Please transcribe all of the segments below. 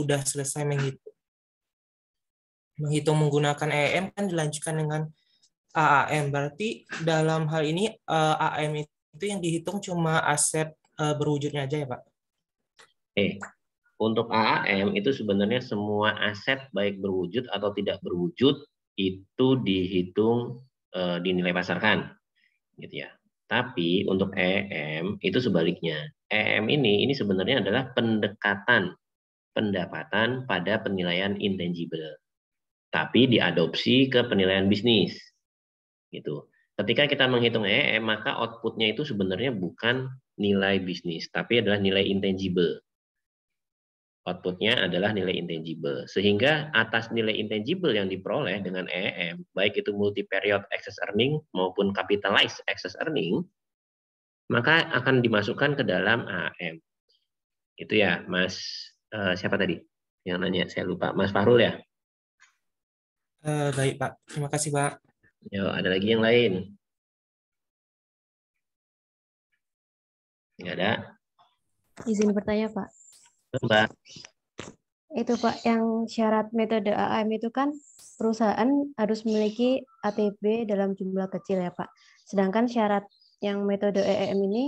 sudah selesai menghitung menggunakan EEM kan dilanjutkan dengan AAM. Berarti dalam hal ini AM itu yang dihitung cuma aset berwujudnya aja ya, Pak? Untuk AAM itu sebenarnya semua aset baik berwujud atau tidak berwujud itu dihitung dinilai pasarkan, gitu ya. Tapi untuk EEM itu sebaliknya. EEM ini sebenarnya adalah pendekatan pendapatan pada penilaian intangible, tapi diadopsi ke penilaian bisnis, gitu. Ketika kita menghitung EEM, maka outputnya itu sebenarnya bukan nilai bisnis, tapi adalah nilai intangible. Outputnya adalah nilai intangible. Sehingga atas nilai intangible yang diperoleh dengan EEM, baik itu multi-period excess earning maupun capitalized excess earning, maka akan dimasukkan ke dalam AM. Itu ya, Mas, siapa tadi yang nanya? Saya lupa, Mas Fahrul ya? Baik, Pak. Terima kasih, Pak. Yo, ada lagi yang lain? Nggak ada? Izin bertanya, Pak. Mbak. Itu Pak, yang syarat metode AM itu kan perusahaan harus memiliki ATB dalam jumlah kecil ya Pak. Sedangkan syarat yang metode EEM ini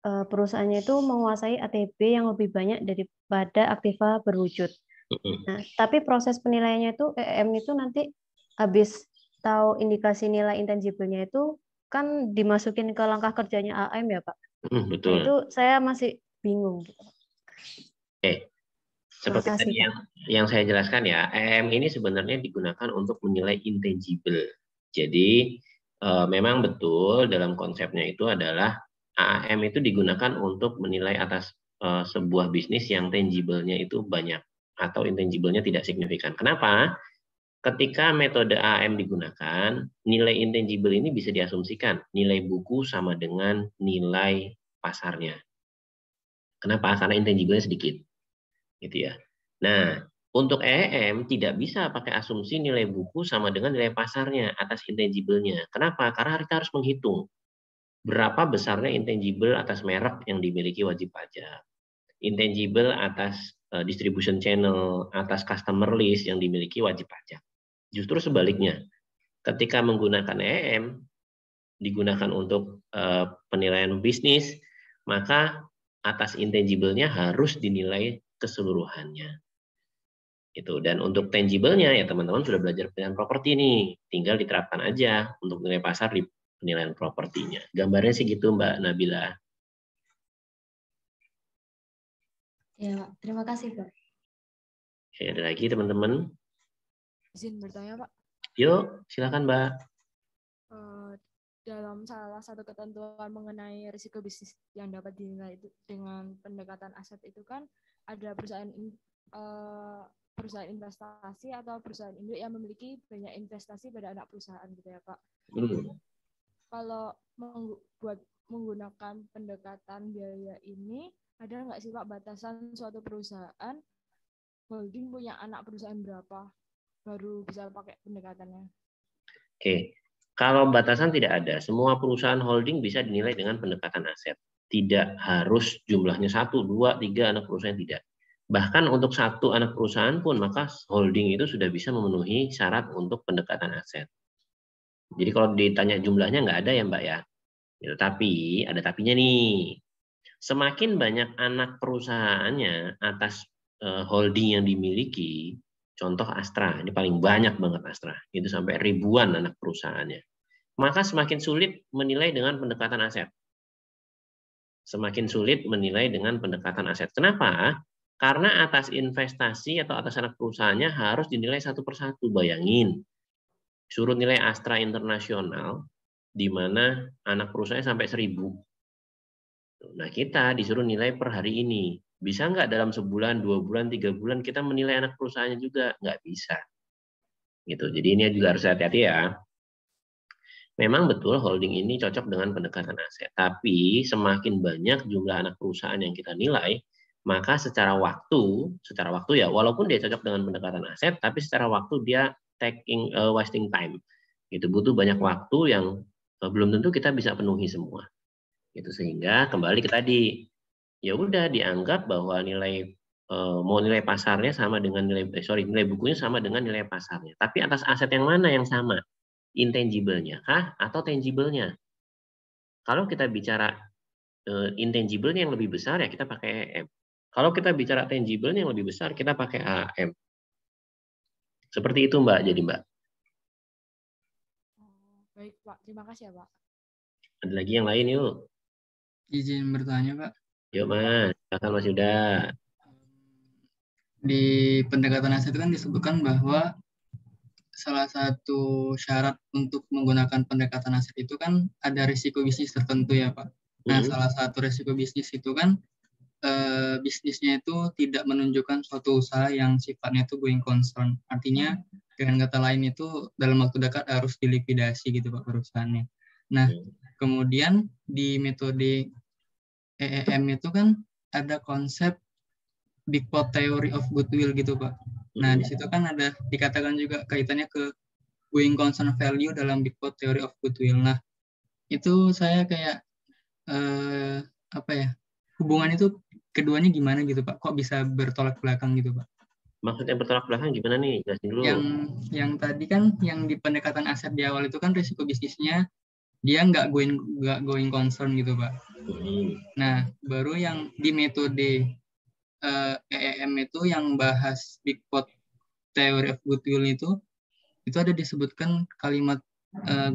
perusahaannya itu menguasai ATB yang lebih banyak daripada aktiva berwujud. Nah, tapi proses penilaiannya itu EEM itu nanti habis tahu indikasi nilai intangible-nya itu kan dimasukin ke langkah kerjanya AM ya Pak. Betul. Itu saya masih bingung gitu. Seperti tadi yang saya jelaskan ya, EM ini sebenarnya digunakan untuk menilai intangible. Jadi memang betul dalam konsepnya itu adalah AM itu digunakan untuk menilai atas sebuah bisnis yang tangible-nya itu banyak atau intangible-nya tidak signifikan. Kenapa? Ketika metode AM digunakan, nilai intangible ini bisa diasumsikan nilai buku sama dengan nilai pasarnya. Kenapa? Karena intangible-nya sedikit. Gitu ya. Nah, untuk EEM tidak bisa pakai asumsi nilai buku sama dengan nilai pasarnya atas intangible-nya. Kenapa? Karena kita harus menghitung berapa besarnya intangible atas merek yang dimiliki wajib pajak, intangible atas distribution channel, atas customer list yang dimiliki wajib pajak. Justru sebaliknya, ketika menggunakan EEM digunakan untuk penilaian bisnis, maka atas intangible-nya harus dinilai keseluruhannya. Itu. Dan untuk tangible-nya ya teman-teman sudah belajar penilaian properti nih, tinggal diterapkan aja untuk nilai pasar di penilaian propertinya. Gambarnya sih gitu Mbak Nabila. Ya, terima kasih Pak. Oke, ada lagi teman-teman? Izin bertanya Pak. Yuk, silakan Mbak. Dalam salah satu ketentuan mengenai risiko bisnis yang dapat dinilai itu dengan pendekatan aset itu kan ada perusahaan investasi atau perusahaan induk yang memiliki banyak investasi pada anak perusahaan gitu ya Pak. Kalau menggunakan pendekatan biaya ini, ada nggak sih Pak batasan suatu perusahaan holding punya anak perusahaan berapa baru bisa pakai pendekatannya? Oke. Kalau batasan tidak ada, semua perusahaan holding bisa dinilai dengan pendekatan aset. Tidak harus jumlahnya 1, 2, 3 anak perusahaan, tidak. Bahkan untuk 1 anak perusahaan pun, maka holding itu sudah bisa memenuhi syarat untuk pendekatan aset. Jadi kalau ditanya jumlahnya nggak ada ya Mbak ya. Tapi, ada tapinya nih. Semakin banyak anak perusahaannya atas holding yang dimiliki, contoh Astra, ini paling banyak banget Astra, itu sampai ribuan anak perusahaannya. Maka semakin sulit menilai dengan pendekatan aset. Semakin sulit menilai dengan pendekatan aset. Kenapa? Karena atas investasi atau atas anak perusahaannya harus dinilai satu persatu. Bayangin, suruh nilai Astra Internasional, di mana anak perusahaannya sampai 1000. Nah, kita disuruh nilai per hari ini. Bisa nggak dalam sebulan, 2 bulan, 3 bulan kita menilai anak perusahaannya juga? Nggak bisa. Gitu. Jadi ini juga harus hati-hati ya. Memang betul holding ini cocok dengan pendekatan aset. Tapi semakin banyak jumlah anak perusahaan yang kita nilai, maka secara waktu ya, walaupun dia cocok dengan pendekatan aset, tapi secara waktu dia wasting time. Gitu, butuh banyak waktu yang belum tentu kita bisa penuhi semua. Gitu, sehingga kembali ke tadi, ya udah dianggap bahwa nilai mau nilai pasarnya sama dengan nilai bukunya sama dengan nilai pasarnya. Tapi atas aset yang mana yang sama? Intangible-nya kah atau tangible-nya? Kalau kita bicara intangible-nya yang lebih besar ya kita pakai EM. Kalau kita bicara tangible-nya yang lebih besar kita pakai AM. Seperti itu Mbak, jadi Mbak. Baik Pak, terima kasih ya Pak. Ada lagi yang lain yuk. Izin bertanya Pak. Yuk Mas, silakan Mas Yuda. Di pendekatan aset kan disebutkan bahwa salah satu syarat untuk menggunakan pendekatan aset itu kan ada risiko bisnis tertentu ya Pak. Nah, salah satu risiko bisnis itu kan bisnisnya itu tidak menunjukkan suatu usaha yang sifatnya itu going concern. Artinya dengan kata lain itu dalam waktu dekat harus dilikuidasi gitu Pak perusahaannya. Nah, kemudian di metode EEM itu kan ada konsep Big Pot Theory of Goodwill gitu Pak. Nah, di situ kan ada dikatakan juga kaitannya ke going concern value dalam Big Pot Theory of Goodwill. Nah, itu saya kayak apa ya? Hubungan itu keduanya gimana gitu Pak? Kok bisa bertolak belakang gitu Pak? Maksudnya bertolak belakang gimana nih? Jelasin dulu. Yang tadi kan yang di pendekatan aset di awal itu kan risiko bisnisnya dia nggak going concern gitu Pak. Nah, baru yang di metode EEM itu yang bahas Big Pot Theory of Goodwill itu ada disebutkan kalimat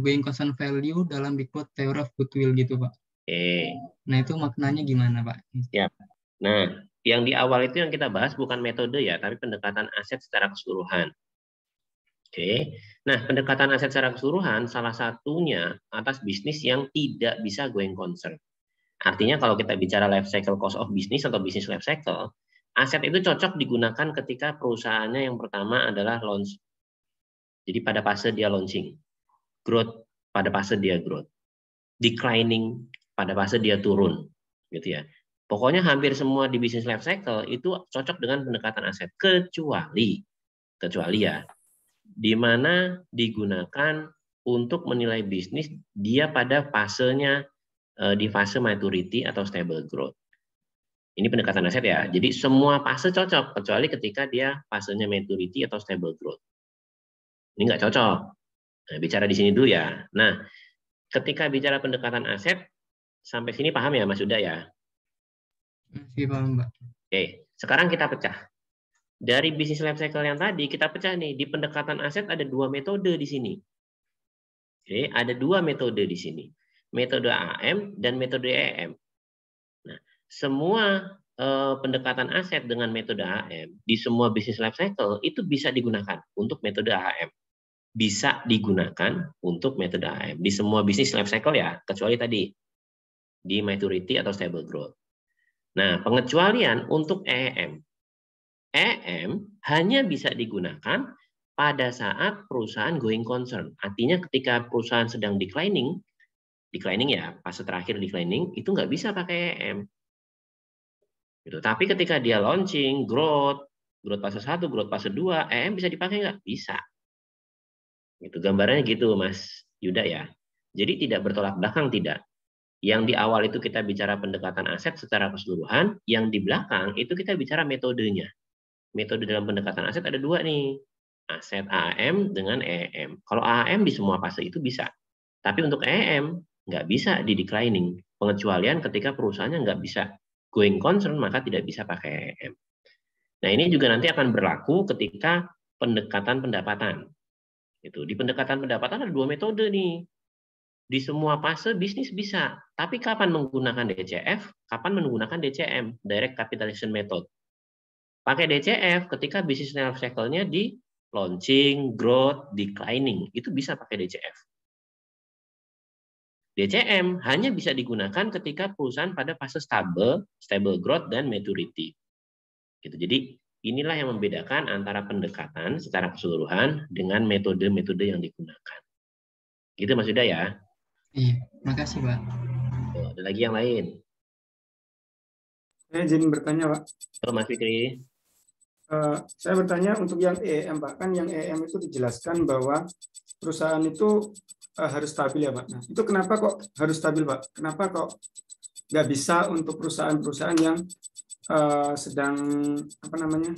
going concern value dalam Big Pot Theory of Goodwill gitu Pak. Nah, itu maknanya gimana Pak? Ya. Nah, yang di awal itu yang kita bahas bukan metode ya, tapi pendekatan aset secara keseluruhan. Oke. Nah, pendekatan aset secara keseluruhan salah satunya atas bisnis yang tidak bisa going concern. Artinya kalau kita bicara life cycle cost of business atau business life cycle, aset itu cocok digunakan ketika perusahaannya yang pertama adalah launch. Jadi pada fase dia launching. Growth pada fase dia growth. Declining pada fase dia turun. Gitu ya. Pokoknya hampir semua di business life cycle itu cocok dengan pendekatan aset. Kecuali ya, di mana digunakan untuk menilai bisnis dia pada fasenya di fase maturity atau stable growth. Ini pendekatan aset ya. Jadi semua fase cocok kecuali ketika dia fasenya maturity atau stable growth. Ini nggak cocok. Nah, bicara di sini dulu ya. Nah, ketika bicara pendekatan aset sampai sini paham ya Mas Yuda ya? Masih paham Mbak. Oke, sekarang kita pecah. Dari business life cycle yang tadi kita pecah nih. Di pendekatan aset ada dua metode di sini. Oke, ada dua metode di sini. Metode AM dan metode EM. Nah, semua pendekatan aset dengan metode AM di semua business life cycle itu bisa digunakan untuk metode AM. Bisa digunakan untuk metode AM di semua business life cycle ya, kecuali tadi di maturity atau stable growth. Nah, pengecualian untuk EM. EM hanya bisa digunakan pada saat perusahaan going concern. Artinya ketika perusahaan sedang declining ya, fase terakhir declining, itu nggak bisa pakai EM. Gitu. Tapi ketika dia launching, growth fase 1, growth fase 2, EM bisa dipakai nggak? Bisa. Gitu, gambarannya gitu Mas Yuda ya. Jadi tidak bertolak belakang, tidak. Yang di awal itu kita bicara pendekatan aset secara keseluruhan, yang di belakang itu kita bicara metodenya. Metode dalam pendekatan aset ada dua nih. Aset AM dengan EM. Kalau AM di semua fase itu bisa. Tapi untuk EM nggak bisa di declining. Pengecualian ketika perusahaannya nggak bisa going concern, maka tidak bisa pakai EM. Nah, ini juga nanti akan berlaku ketika pendekatan pendapatan. Di pendekatan pendapatan ada dua metode nih. Di semua fase bisnis bisa. Tapi kapan menggunakan DCF, kapan menggunakan DCM, Direct Capitalization Method. Pakai DCF ketika business life cycle-nya di launching, growth, declining. Itu bisa pakai DCF. DCM hanya bisa digunakan ketika perusahaan pada fase stable growth, dan maturity. Jadi inilah yang membedakan antara pendekatan secara keseluruhan dengan metode-metode yang digunakan. Gitu Mas Yuda ya? Iya, makasih Pak. Ada lagi yang lain? Saya izin bertanya Pak. Mas Fikri. Saya bertanya untuk yang EM Pak. Kan yang EM itu dijelaskan bahwa perusahaan itu harus stabil ya Pak. Nah, itu kenapa kok harus stabil Pak? Kenapa kok nggak bisa untuk perusahaan-perusahaan yang sedang apa namanya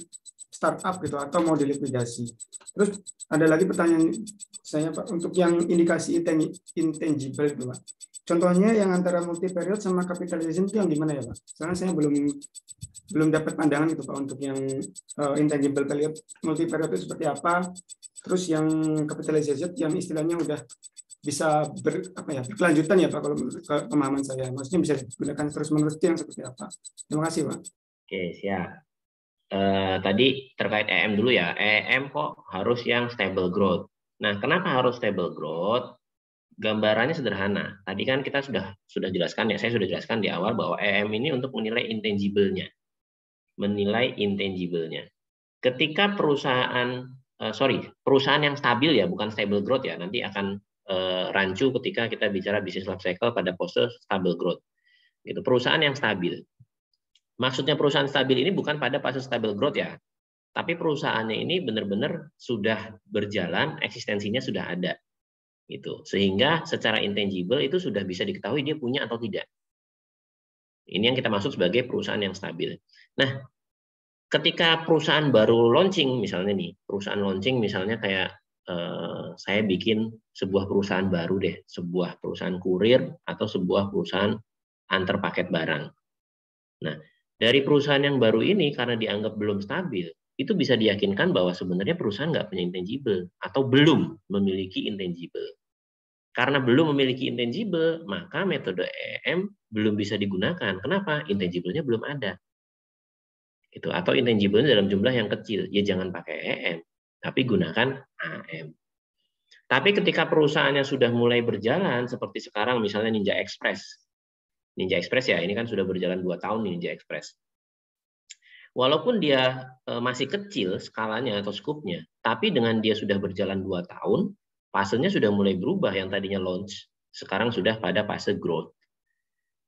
startup gitu atau mau dilikuidasi. Terus ada lagi pertanyaan saya Pak untuk yang indikasi intangible itu Pak. Contohnya yang antara multi period sama capitalization itu yang gimana ya Pak? Soalnya saya belum dapat pandangan gitu Pak untuk yang intangible period, multi period itu seperti apa. Terus yang capitalization yang istilahnya udah bisa berkelanjutan ya Pak kalau menurut pemahaman saya. Maksudnya bisa digunakan terus menerus yang seperti apa? Terima kasih Pak. Oke, siap. Tadi terkait EM dulu ya. EM kok harus yang stable growth. Nah, kenapa harus stable growth? Gambarannya sederhana. Tadi kan kita sudah jelaskan ya, saya sudah jelaskan di awal bahwa EM ini untuk menilai intangible-nya. Menilai intangible-nya. Ketika perusahaan perusahaan yang stabil ya, bukan stable growth ya. Nanti akan rancu ketika kita bicara business life cycle pada pose stable growth. Itu perusahaan yang stabil. Maksudnya perusahaan stabil ini bukan pada fase stable growth ya, tapi perusahaannya ini benar-benar sudah berjalan, eksistensinya sudah ada. Gitu. Sehingga secara intangible itu sudah bisa diketahui dia punya atau tidak. Ini yang kita maksud sebagai perusahaan yang stabil. Nah, ketika perusahaan baru launching misalnya nih, perusahaan launching misalnya kayak saya bikin sebuah perusahaan baru deh, sebuah perusahaan kurir atau sebuah perusahaan antar paket barang. Nah, dari perusahaan yang baru ini karena dianggap belum stabil, itu bisa diyakinkan bahwa sebenarnya perusahaan nggak punya intangible atau belum memiliki intangible. Karena belum memiliki intangible, maka metode EM belum bisa digunakan. Kenapa? Intangible-nya belum ada. Itu atau intangible-nya dalam jumlah yang kecil. Ya jangan pakai EM, tapi gunakan AM. Tapi ketika perusahaannya sudah mulai berjalan seperti sekarang misalnya Ninja Express. Ninja Express ya, ini kan sudah berjalan 2 tahun Ninja Express. Walaupun dia masih kecil skalanya atau skupnya, tapi dengan dia sudah berjalan 2 tahun, fasenya sudah mulai berubah yang tadinya launch, sekarang sudah pada fase growth.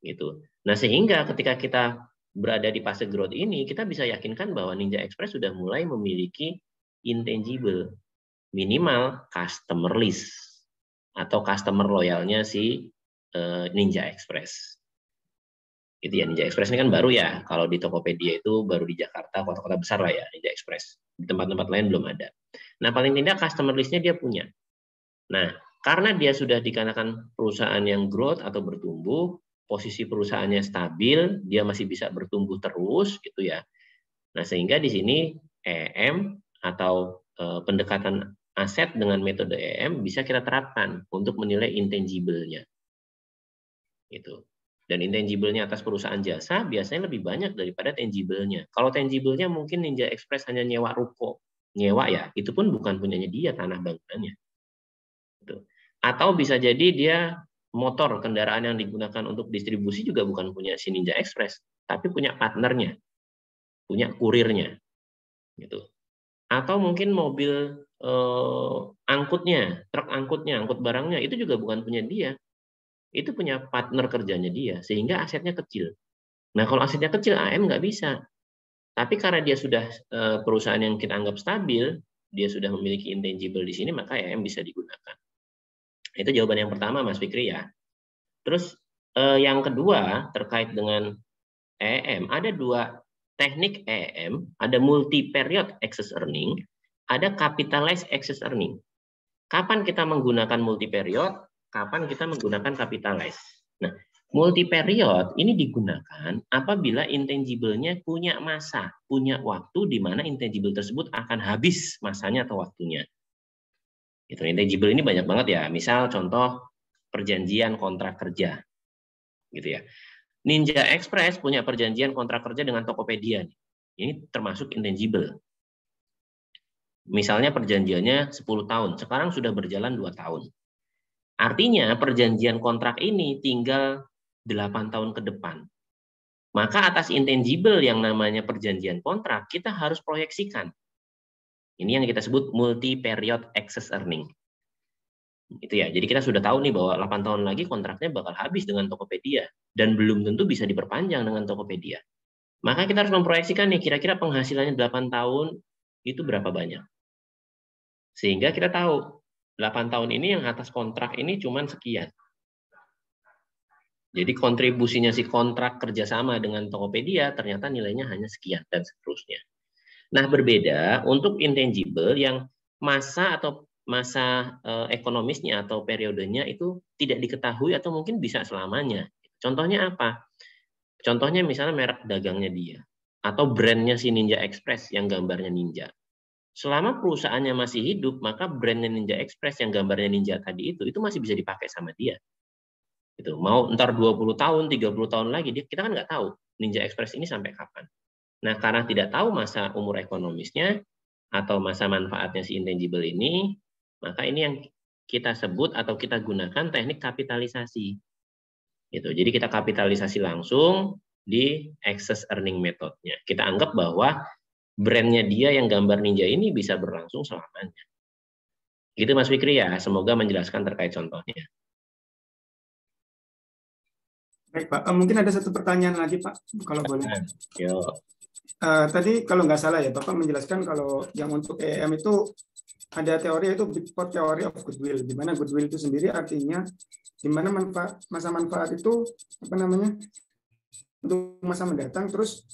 Gitu. Nah, sehingga ketika kita berada di fase growth ini, kita bisa yakinkan bahwa Ninja Express sudah mulai memiliki intangible, minimal customer list atau customer loyalnya si Ninja Express. Itu ya, Ninja Express ini kan baru ya. Kalau di Tokopedia itu baru di Jakarta, kota-kota besar lah ya, Ninja Express. Di tempat-tempat lain belum ada. Nah, paling tidak customer list-nya dia punya. Nah, karena dia sudah dikarenakan perusahaan yang growth atau bertumbuh, posisi perusahaannya stabil, dia masih bisa bertumbuh terus gitu ya. Nah, sehingga di sini EM atau pendekatan aset dengan metode EM bisa kita terapkan untuk menilai intangible-nya. Itu. Dan intangible-nya atas perusahaan jasa biasanya lebih banyak daripada tangible-nya. Kalau tangible-nya mungkin Ninja Express hanya nyewa ruko, nyewa ya, itu pun bukan punyanya dia tanah bangunannya. Gitu. Atau bisa jadi dia motor kendaraan yang digunakan untuk distribusi juga bukan punya si Ninja Express, tapi punya partnernya, punya kurirnya, gitu. Atau mungkin mobil angkutnya, truk angkutnya, angkut barangnya itu juga bukan punya dia. Itu punya partner kerjanya dia, sehingga asetnya kecil. Nah, kalau asetnya kecil, AM nggak bisa. Tapi karena dia sudah perusahaan yang kita anggap stabil, dia sudah memiliki intangible di sini, maka AM bisa digunakan. Itu jawaban yang pertama, Mas Fikri ya. Terus yang kedua, terkait dengan EM, ada 2 teknik EM, ada multi-period excess earning, ada capitalized excess earning. Kapan kita menggunakan multi-period? Kapan kita menggunakan capitalize. Nah, multi-period ini digunakan apabila intangible-nya punya masa, punya waktu di mana intangible tersebut akan habis masanya atau waktunya. Itu intangible ini banyak banget ya. Misal contoh perjanjian kontrak kerja. Gitu ya. Ninja Express punya perjanjian kontrak kerja dengan Tokopedia. Ini termasuk intangible. Misalnya perjanjiannya 10 tahun, sekarang sudah berjalan 2 tahun. Artinya perjanjian kontrak ini tinggal 8 tahun ke depan. Maka atas intangible yang namanya perjanjian kontrak, kita harus proyeksikan. Ini yang kita sebut multi-period excess earning. Itu ya. Jadi kita sudah tahu nih bahwa 8 tahun lagi kontraknya bakal habis dengan Tokopedia. Dan belum tentu bisa diperpanjang dengan Tokopedia. Maka kita harus memproyeksikan nih, kira-kira penghasilannya 8 tahun itu berapa banyak. Sehingga kita tahu, 8 tahun ini yang atas kontrak ini cuma sekian. Jadi kontribusinya si kontrak kerjasama dengan Tokopedia ternyata nilainya hanya sekian dan seterusnya. Nah, berbeda untuk intangible yang masa ekonomisnya atau periodenya itu tidak diketahui atau mungkin bisa selamanya. Contohnya apa? Contohnya misalnya merek dagangnya dia atau brandnya si Ninja Express yang gambarnya ninja. Selama perusahaannya masih hidup, maka brandnya Ninja Express yang gambarnya ninja tadi itu masih bisa dipakai sama dia. Itu mau ntar 20 tahun, 30 tahun lagi, kita kan nggak tahu Ninja Express ini sampai kapan. Nah, karena tidak tahu masa umur ekonomisnya atau masa manfaatnya si intangible ini, maka ini yang kita sebut atau kita gunakan teknik kapitalisasi. Gitu. Jadi kita kapitalisasi langsung di excess earning methodnya. Kita anggap bahwa brandnya dia yang gambar ninja ini bisa berlangsung selamanya. Gitu Mas Fikri ya, semoga menjelaskan terkait contohnya. Baik Pak, mungkin ada satu pertanyaan lagi Pak, kalau boleh. Yuk. Tadi kalau nggak salah ya, Bapak menjelaskan kalau yang untuk EEM itu ada teori itu Big Pot Theory of Goodwill, di mana goodwill itu sendiri artinya di mana masa manfaat itu apa namanya untuk masa mendatang, terus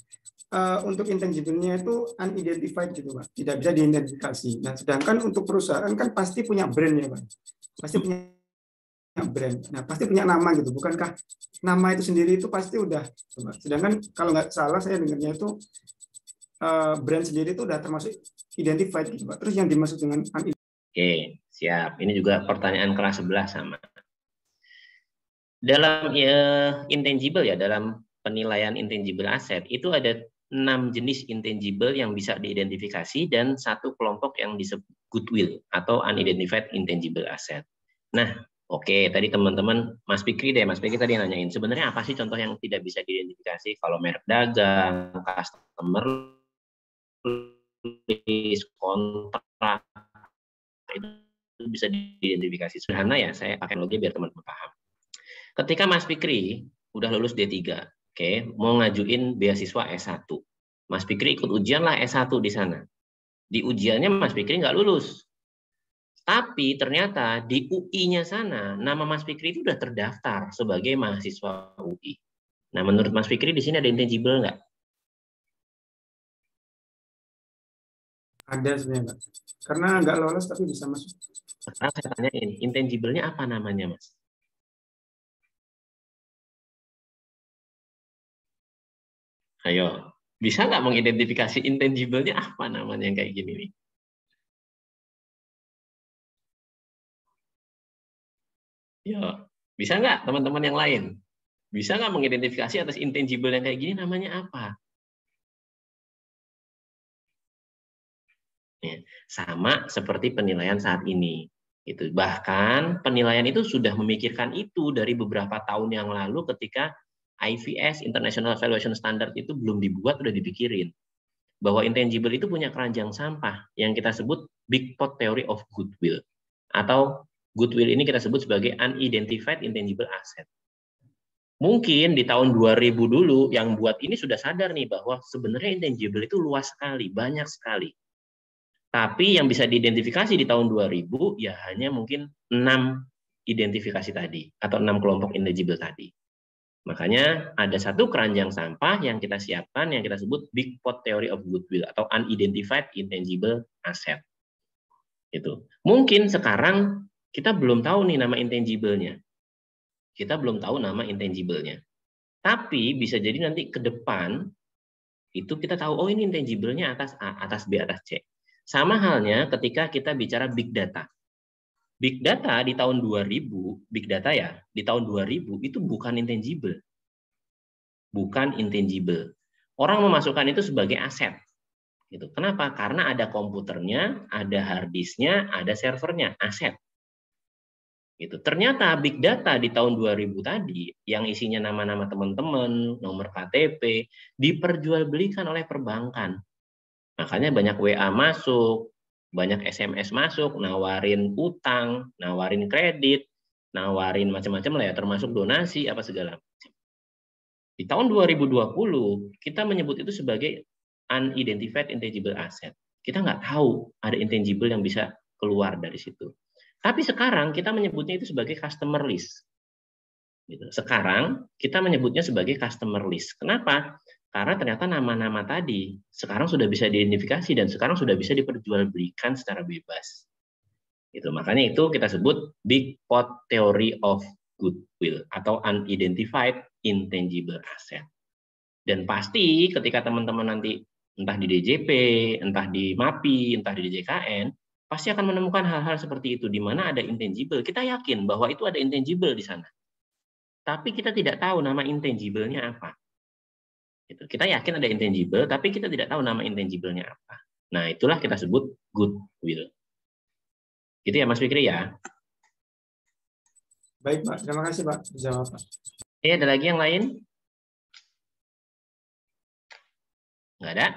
untuk intangible-nya itu unidentified gitu Pak, tidak bisa diidentifikasi. Nah, sedangkan untuk perusahaan kan pasti punya brand ya Pak, pasti punya brand. Nah, pasti punya nama gitu, bukankah nama itu sendiri itu pasti udah. Sedangkan kalau nggak salah saya dengarnya itu brand sendiri itu udah termasuk identified gitu Pak. Terus yang dimaksud dengan Oke, siap. Ini juga pertanyaan kelas 11 sama. Dalam intangible ya, dalam penilaian intangible aset itu ada 6 jenis intangible yang bisa diidentifikasi dan satu kelompok yang disebut goodwill atau unidentified intangible asset. Nah, oke, tadi teman-teman Mas Fikri tadi nanyain sebenarnya apa sih contoh yang tidak bisa diidentifikasi kalau merek dagang, customer list, kontrak itu bisa diidentifikasi. Sederhana ya, saya pakai analogi biar teman-teman paham. Ketika Mas Fikri udah lulus D3, oke, mau ngajuin beasiswa S1. Mas Fikri ikut ujian lah S1 di sana. Di ujiannya Mas Fikri nggak lulus. Tapi ternyata di UI-nya sana, nama Mas Fikri itu udah terdaftar sebagai mahasiswa UI. Nah, menurut Mas Fikri di sini ada intangible nggak? Ada sebenarnya Pak. Karena nggak lolos tapi bisa masuk. Sekarang saya tanyain, intangible-nya apa namanya, Mas? Ayo, bisa nggak mengidentifikasi intangible-nya apa namanya yang kayak gini nih? Ya, bisa nggak teman-teman yang lain? Bisa nggak mengidentifikasi atas intangible yang kayak gini namanya apa? Ya, sama seperti penilaian saat ini. Itu bahkan penilaian itu sudah memikirkan itu dari beberapa tahun yang lalu ketika IVS International Valuation Standard itu belum dibuat, udah dipikirin bahwa intangible itu punya keranjang sampah yang kita sebut Big Pot Theory of Goodwill, atau goodwill ini kita sebut sebagai unidentified intangible asset. Mungkin di tahun 2000 dulu yang buat ini sudah sadar nih bahwa sebenarnya intangible itu luas sekali, banyak sekali. Tapi yang bisa diidentifikasi di tahun 2000 ya hanya mungkin 6 identifikasi tadi atau 6 kelompok intangible tadi. Makanya ada satu keranjang sampah yang kita siapkan yang kita sebut Big Pot Theory of Goodwill atau Unidentified Intangible Asset. Itu. Mungkin sekarang kita belum tahu nih nama intangible-nya. Kita belum tahu nama intangible-nya. Tapi bisa jadi nanti ke depan itu kita tahu oh ini intangible-nya atas A, atas B, atas C. Sama halnya ketika kita bicara big data. Big data di tahun 2000, big data ya, di tahun 2000 itu bukan intangible. Bukan intangible. Orang memasukkan itu sebagai aset. Gitu. Kenapa? Karena ada komputernya, ada hard disk-nya, ada servernya, aset. Gitu. Ternyata big data di tahun 2000 tadi, yang isinya nama-nama teman-teman, nomor KTP, diperjualbelikan oleh perbankan. Makanya banyak WA masuk, banyak SMS masuk, nawarin utang, nawarin kredit, nawarin macam-macam lah ya, termasuk donasi, apa segala macam. Di tahun 2020, kita menyebut itu sebagai unidentified intangible asset. Kita nggak tahu ada intangible yang bisa keluar dari situ. Tapi sekarang kita menyebutnya itu sebagai customer list. Gitu. Sekarang kita menyebutnya sebagai customer list. Kenapa? Karena ternyata nama-nama tadi sekarang sudah bisa diidentifikasi dan sekarang sudah bisa diperjualbelikan secara bebas. Gitu. Makanya itu kita sebut Big Pot Theory of Goodwill atau Unidentified Intangible Asset. Dan pasti ketika teman-teman nanti entah di DJP, entah di MAPI, entah di DJKN, pasti akan menemukan hal-hal seperti itu di mana ada intangible. Kita yakin bahwa itu ada intangible di sana. Tapi kita tidak tahu nama intangible-nya apa. Gitu. Kita yakin ada intangible, tapi kita tidak tahu nama intangible-nya apa. Nah, itulah kita sebut goodwill. Gitu ya, Mas Fikri ya. Baik, Pak. Terima kasih, Pak. Dijawab, Pak. Oke, ada lagi yang lain? Nggak ada?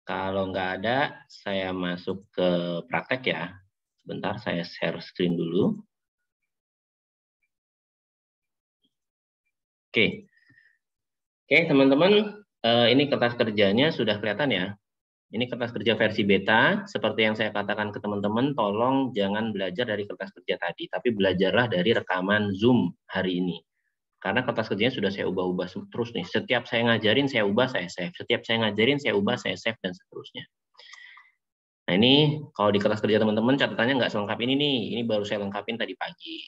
Kalau nggak ada, saya masuk ke praktek ya. Sebentar, saya share screen dulu. Oke, teman-teman, ini kertas kerjanya sudah kelihatan ya. Ini kertas kerja versi beta. Seperti yang saya katakan ke teman-teman, tolong jangan belajar dari kertas kerja tadi, tapi belajarlah dari rekaman Zoom hari ini. Karena kertas kerjanya sudah saya ubah-ubah terus nih. Setiap saya ngajarin, saya ubah, saya save. Setiap saya ngajarin, saya ubah, saya save, dan seterusnya. Nah ini, kalau di kertas kerja teman-teman, catatannya nggak selengkap ini nih. Ini baru saya lengkapin tadi pagi.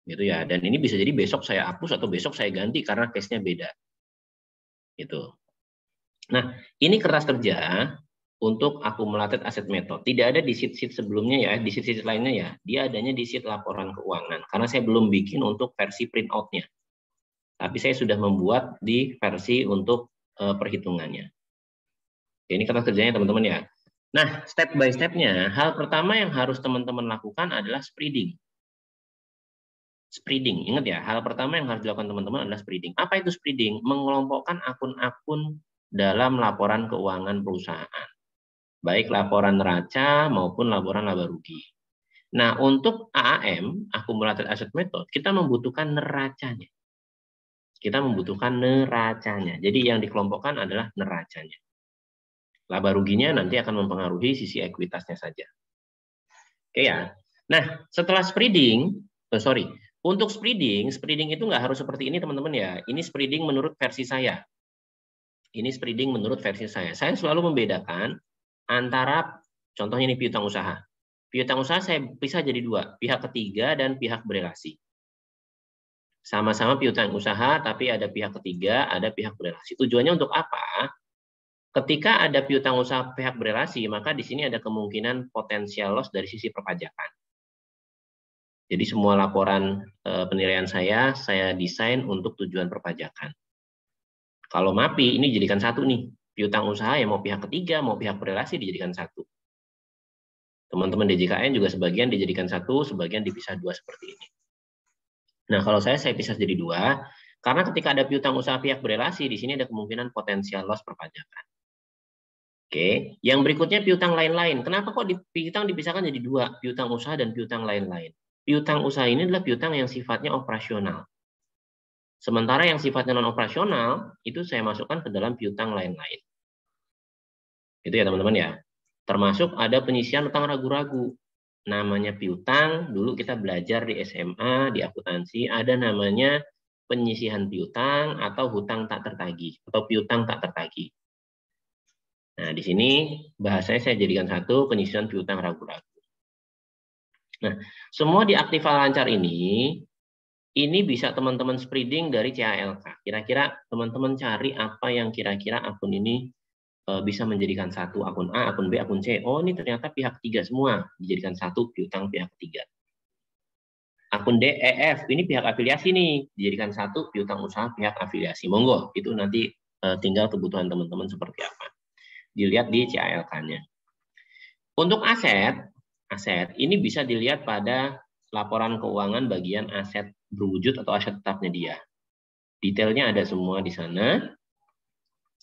Gitu ya, dan ini bisa jadi besok saya hapus atau besok saya ganti karena case-nya beda. Gitu. Nah, ini kertas kerja untuk akumulated asset method. Tidak ada di sheet-sheet sebelumnya ya, di sheet-sheet lainnya ya. Dia adanya di sheet laporan keuangan karena saya belum bikin untuk versi printout-nya. Tapi saya sudah membuat di versi untuk perhitungannya. Ini kertas kerjanya teman-teman ya. Nah, step by step-nya, hal pertama yang harus teman-teman lakukan adalah spreading. Spreading, ingat ya, hal pertama yang harus dilakukan teman-teman adalah spreading. Apa itu spreading? Mengelompokkan akun-akun dalam laporan keuangan perusahaan. Baik laporan neraca maupun laporan laba rugi. Nah, untuk AAM, Accumulated Asset Method, kita membutuhkan neracanya. Kita membutuhkan neracanya. Jadi yang dikelompokkan adalah neracanya. Laba ruginya nanti akan mempengaruhi sisi ekuitasnya saja. Oke ya. Nah, setelah spreading, untuk spreading itu nggak harus seperti ini teman-teman ya. Ini spreading menurut versi saya. Ini spreading menurut versi saya. Saya selalu membedakan antara, contohnya ini piutang usaha. Piutang usaha saya pisah jadi dua, pihak ketiga dan pihak berelasi. Sama-sama piutang usaha, tapi ada pihak ketiga, ada pihak berelasi. Tujuannya untuk apa? Ketika ada piutang usaha pihak berelasi, maka di sini ada kemungkinan potensial loss dari sisi perpajakan. Jadi semua laporan penilaian saya desain untuk tujuan perpajakan. Kalau MAPI ini dijadikan satu nih, piutang usaha yang mau pihak ketiga, mau pihak berelasi dijadikan satu. Teman-teman DJKN juga sebagian dijadikan satu, sebagian dipisah dua seperti ini. Nah kalau saya pisah jadi dua, karena ketika ada piutang usaha pihak berelasi, di sini ada kemungkinan potensial loss perpajakan. Oke, yang berikutnya piutang lain-lain. Kenapa kok piutang dipisahkan jadi dua, piutang usaha dan piutang lain-lain? Piutang usaha ini adalah piutang yang sifatnya operasional. Sementara yang sifatnya non-operasional, itu saya masukkan ke dalam piutang lain-lain. Itu ya teman-teman ya. Termasuk ada penyisian utang ragu-ragu. Namanya piutang, dulu kita belajar di SMA, di akuntansi, ada namanya penyisihan piutang atau hutang tak tertagih, atau piutang tak tertagih. Nah, di sini bahasanya saya jadikan satu, penyisihan piutang ragu-ragu. Nah, semua di Aktiva Lancar ini bisa teman-teman spreading dari CALK. Kira-kira teman-teman cari apa yang kira-kira akun ini bisa menjadikan satu, akun A, akun B, akun C. Oh, ini ternyata pihak ketiga semua dijadikan satu piutang pihak ketiga. Akun D, E, F, ini pihak afiliasi nih, dijadikan satu piutang usaha pihak afiliasi. Monggo, itu nanti tinggal kebutuhan teman-teman seperti apa. Dilihat di CALK-nya. Untuk aset ini bisa dilihat pada laporan keuangan bagian aset berwujud atau aset tetapnya dia. Detailnya ada semua di sana.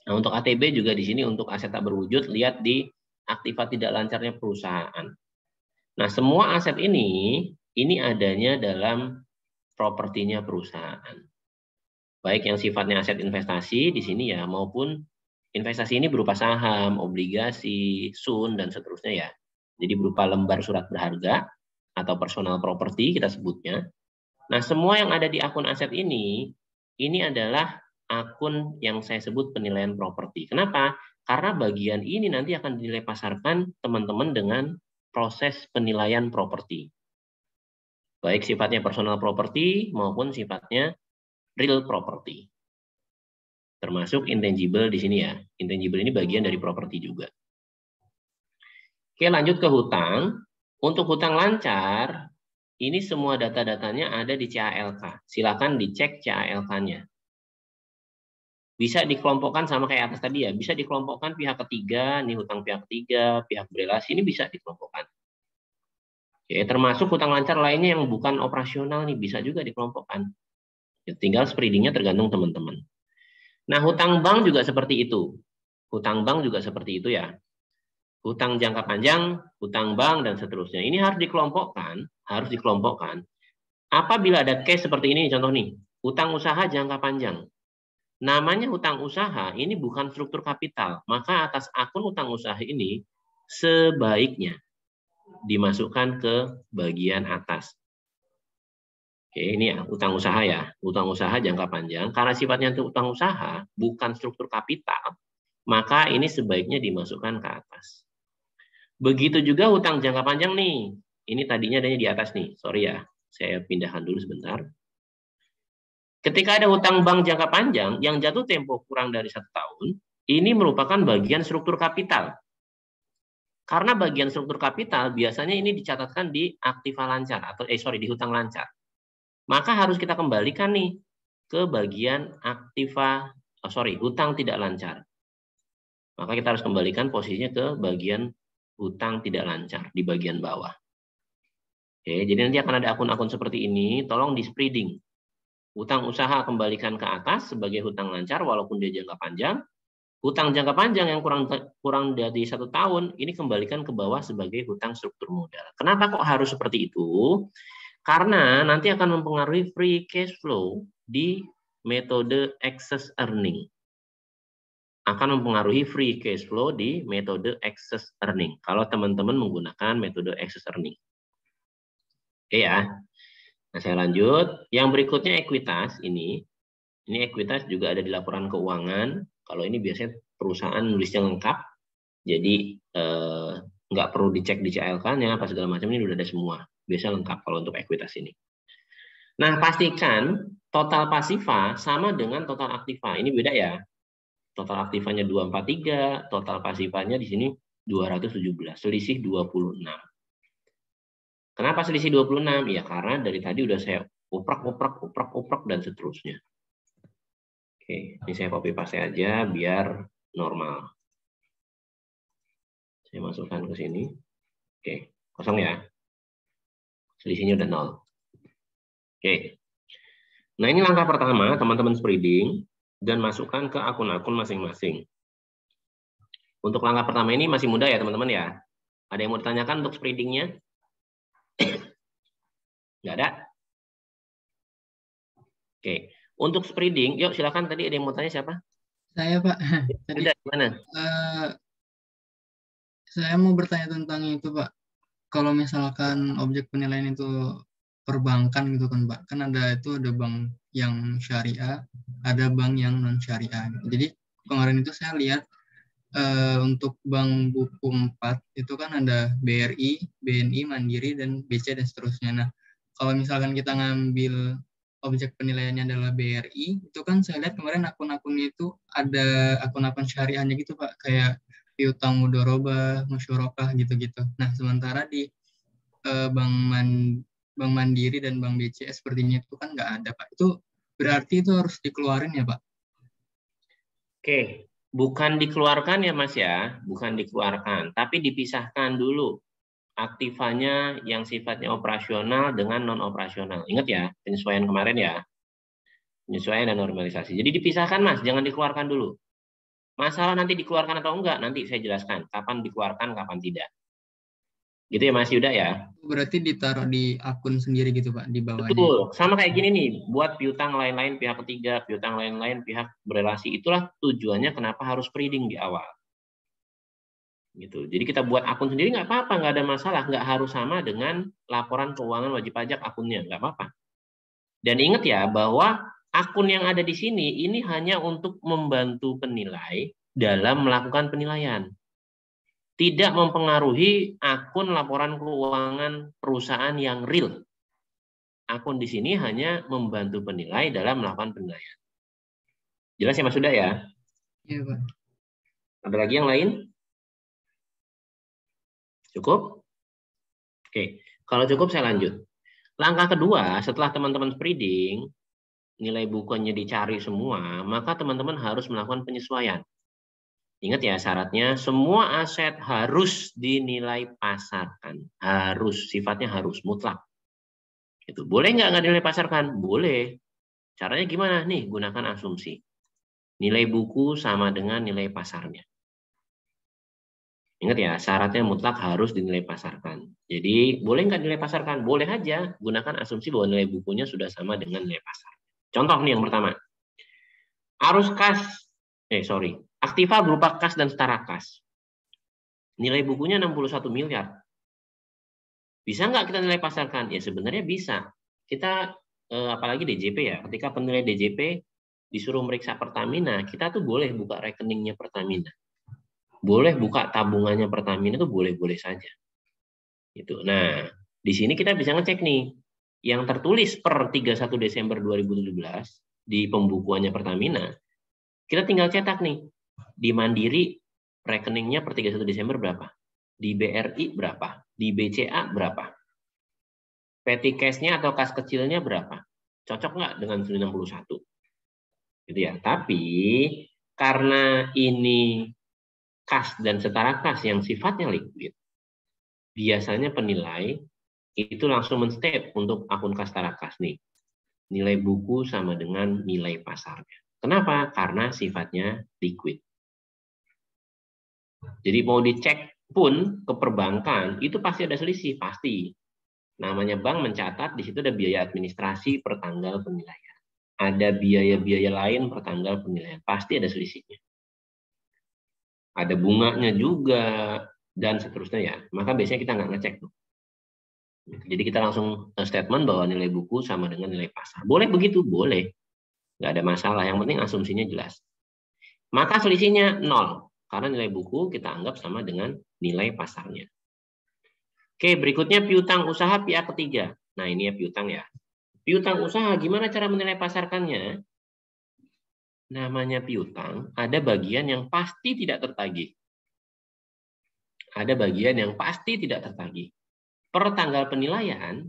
Nah, untuk ATB juga di sini untuk aset tak berwujud, lihat di Aktiva tidak lancarnya perusahaan. Nah, semua aset ini adanya dalam propertinya perusahaan. Baik yang sifatnya aset investasi di sini ya, maupun investasi ini berupa saham, obligasi, sun, dan seterusnya ya. Jadi berupa lembar surat berharga atau personal property kita sebutnya. Nah, semua yang ada di akun aset ini adalah akun yang saya sebut penilaian properti. Kenapa? Karena bagian ini nanti akan dinilai pasarkan teman-teman dengan proses penilaian properti. Baik sifatnya personal property maupun sifatnya real property. Termasuk intangible di sini ya. Intangible ini bagian dari properti juga. Oke, lanjut ke hutang. Untuk hutang lancar, ini semua data-datanya ada di CALK. Silakan dicek CALK-nya. Bisa dikelompokkan sama kayak atas tadi ya. Bisa dikelompokkan pihak ketiga, nih hutang pihak ketiga, pihak berelasi, ini bisa dikelompokkan. Oke, termasuk hutang lancar lainnya yang bukan operasional nih, bisa juga dikelompokkan. Ya, tinggal spreading-nya tergantung teman-teman. Nah, hutang bank juga seperti itu. Hutang bank juga seperti itu ya. Hutang jangka panjang, hutang bank, dan seterusnya. Ini harus dikelompokkan, Apabila ada case seperti ini, contoh nih, hutang usaha jangka panjang. Namanya hutang usaha, ini bukan struktur kapital. Maka atas akun hutang usaha ini, sebaiknya dimasukkan ke bagian atas. Oke, ini ya, hutang usaha ya. Hutang usaha jangka panjang. Karena sifatnya hutang usaha, bukan struktur kapital, maka ini sebaiknya dimasukkan ke atas. Begitu juga hutang jangka panjang nih. Ini tadinya adanya di atas nih. Sorry ya, saya pindahkan dulu sebentar. Ketika ada hutang bank jangka panjang yang jatuh tempo kurang dari 1 tahun, ini merupakan bagian struktur kapital. Karena bagian struktur kapital biasanya ini dicatatkan di aktiva lancar atau di hutang lancar. Maka harus kita kembalikan nih ke bagian hutang tidak lancar. Maka kita harus kembalikan posisinya ke bagian hutang tidak lancar di bagian bawah. Oke, jadi nanti akan ada akun-akun seperti ini, tolong di spreading. Hutang usaha kembalikan ke atas sebagai hutang lancar walaupun dia jangka panjang. Hutang jangka panjang yang kurang dari 1 tahun, ini kembalikan ke bawah sebagai hutang struktur modal. Kenapa kok harus seperti itu? Karena nanti akan mempengaruhi free cash flow di metode excess earning. Akan mempengaruhi free cash flow di metode excess earning. Kalau teman-teman menggunakan metode excess earning. Oke ya. Nah, saya lanjut. Yang berikutnya ekuitas ini. Ini ekuitas juga ada di laporan keuangan. Kalau ini biasanya perusahaan nulisnya lengkap. Jadi nggak perlu dicek di CALK-nya, apa segala macam ini udah ada semua. Biasanya lengkap kalau untuk ekuitas ini. Nah, pastikan total pasifa sama dengan total aktiva. Ini beda ya. Total aktivanya 243, total pasifanya di sini 217, selisih 26. Kenapa selisih 26? Ya karena dari tadi udah saya oprak, dan seterusnya. Oke, ini saya copy paste aja biar normal. Saya masukkan ke sini. Oke, kosong ya. Selisihnya udah 0. Oke. Nah, ini langkah pertama, teman-teman spreading dan masukkan ke akun-akun masing-masing. Untuk langkah pertama ini masih mudah ya, teman-teman ya. Ada yang mau ditanyakan untuk spreadingnya? Nggak ada? Oke. Untuk spreading, yuk silakan. Tadi ada yang mau tanya siapa? Saya, Pak. Tadi, gimana? Saya mau bertanya tentang itu, Pak. Kalau misalkan objek penilaian itu perbankan gitu kan, Pak. Kan ada bank yang syariah, ada bank yang non syariah. Jadi kemarin itu saya lihat untuk bank buku 4 itu kan ada BRI, BNI, Mandiri, dan BC dan seterusnya. Nah, kalau misalkan kita ngambil objek penilaiannya adalah BRI, itu kan saya lihat kemarin akun-akunnya itu ada akun-akun syariahnya gitu, Pak, kayak piutang mudharabah, musyarakah gitu-gitu. Nah, sementara di Bank Mandiri dan Bank BCS sepertinya itu kan nggak ada, Pak. Itu berarti itu harus dikeluarin ya, Pak? Oke, bukan dikeluarkan ya, Mas ya, bukan dikeluarkan, tapi dipisahkan dulu aktivanya yang sifatnya operasional dengan non-operasional. Ingat ya, penyesuaian kemarin ya. Penyesuaian dan normalisasi. Jadi dipisahkan, Mas, jangan dikeluarkan dulu. Masalah nanti dikeluarkan atau enggak, nanti saya jelaskan. Kapan dikeluarkan, kapan tidak. Gitu ya, Mas Yuda ya. Berarti ditaruh di akun sendiri gitu, Pak, di bawahnya. Betul. Sama kayak gini nih, buat piutang lain-lain pihak ketiga, piutang lain-lain pihak berelasi. Itulah tujuannya kenapa harus spreading di awal. Gitu. Jadi kita buat akun sendiri nggak apa-apa, nggak ada masalah, nggak harus sama dengan laporan keuangan wajib pajak akunnya, nggak apa-apa. Dan ingat ya bahwa akun yang ada di sini ini hanya untuk membantu penilai dalam melakukan penilaian. Tidak mempengaruhi akun laporan keuangan perusahaan yang real. Akun di sini hanya membantu penilai dalam melakukan penilaian. Jelas ya Mas Huda ya? Iya, Pak. Ada lagi yang lain? Cukup? Oke, kalau cukup saya lanjut. Langkah kedua, setelah teman-teman spreading, nilai bukunya dicari semua, maka teman-teman harus melakukan penyesuaian. Ingat ya, syaratnya semua aset harus dinilai pasarkan. Harus, sifatnya harus, mutlak. Itu. Boleh nggak dinilai pasarkan? Boleh. Caranya gimana? Nih, gunakan asumsi. Nilai buku sama dengan nilai pasarnya. Ingat ya, syaratnya mutlak harus dinilai pasarkan. Jadi, boleh nggak nilai pasarkan? Boleh aja. Gunakan asumsi bahwa nilai bukunya sudah sama dengan nilai pasar. Contoh nih yang pertama. Arus kas, aktiva berupa kas dan setara kas. Nilai bukunya 61 miliar. Bisa nggak kita nilai pasarkan? Ya sebenarnya bisa. Kita, apalagi DJP ya, ketika penilai DJP disuruh meriksa Pertamina, kita tuh boleh buka rekeningnya Pertamina. Boleh buka tabungannya Pertamina, itu boleh-boleh saja. Gitu. Nah, di sini kita bisa ngecek nih, yang tertulis per 31 Desember 2017 di pembukuannya Pertamina, kita tinggal cetak nih, di Mandiri rekeningnya per 31 Desember berapa? Di BRI berapa? Di BCA berapa? Petty cash-nya atau kas kecilnya berapa? Cocok nggak dengan 91? Gitu ya. Tapi karena ini kas dan setara kas yang sifatnya liquid, biasanya penilai itu langsung men-step untuk akun kas setara kas nih. Nilai buku sama dengan nilai pasarnya. Kenapa? Karena sifatnya liquid. Jadi mau dicek pun ke perbankan itu pasti ada selisih, pasti. Namanya bank mencatat, di situ ada biaya administrasi per tanggal penilaian. Ada biaya-biaya lain per tanggal penilaian, pasti ada selisihnya. Ada bunganya juga, dan seterusnya ya. Maka biasanya kita nggak ngecek tuh. Jadi kita langsung statement bahwa nilai buku sama dengan nilai pasar. Boleh begitu? Boleh. Nggak ada masalah, yang penting asumsinya jelas. Maka selisihnya 0. Karena nilai buku kita anggap sama dengan nilai pasarnya. Oke, berikutnya piutang usaha pihak ketiga. Nah, ini ya piutang ya. Piutang usaha, gimana cara menilai pasarkannya? Namanya piutang, ada bagian yang pasti tidak tertagih. Ada bagian yang pasti tidak tertagih. Per tanggal penilaian,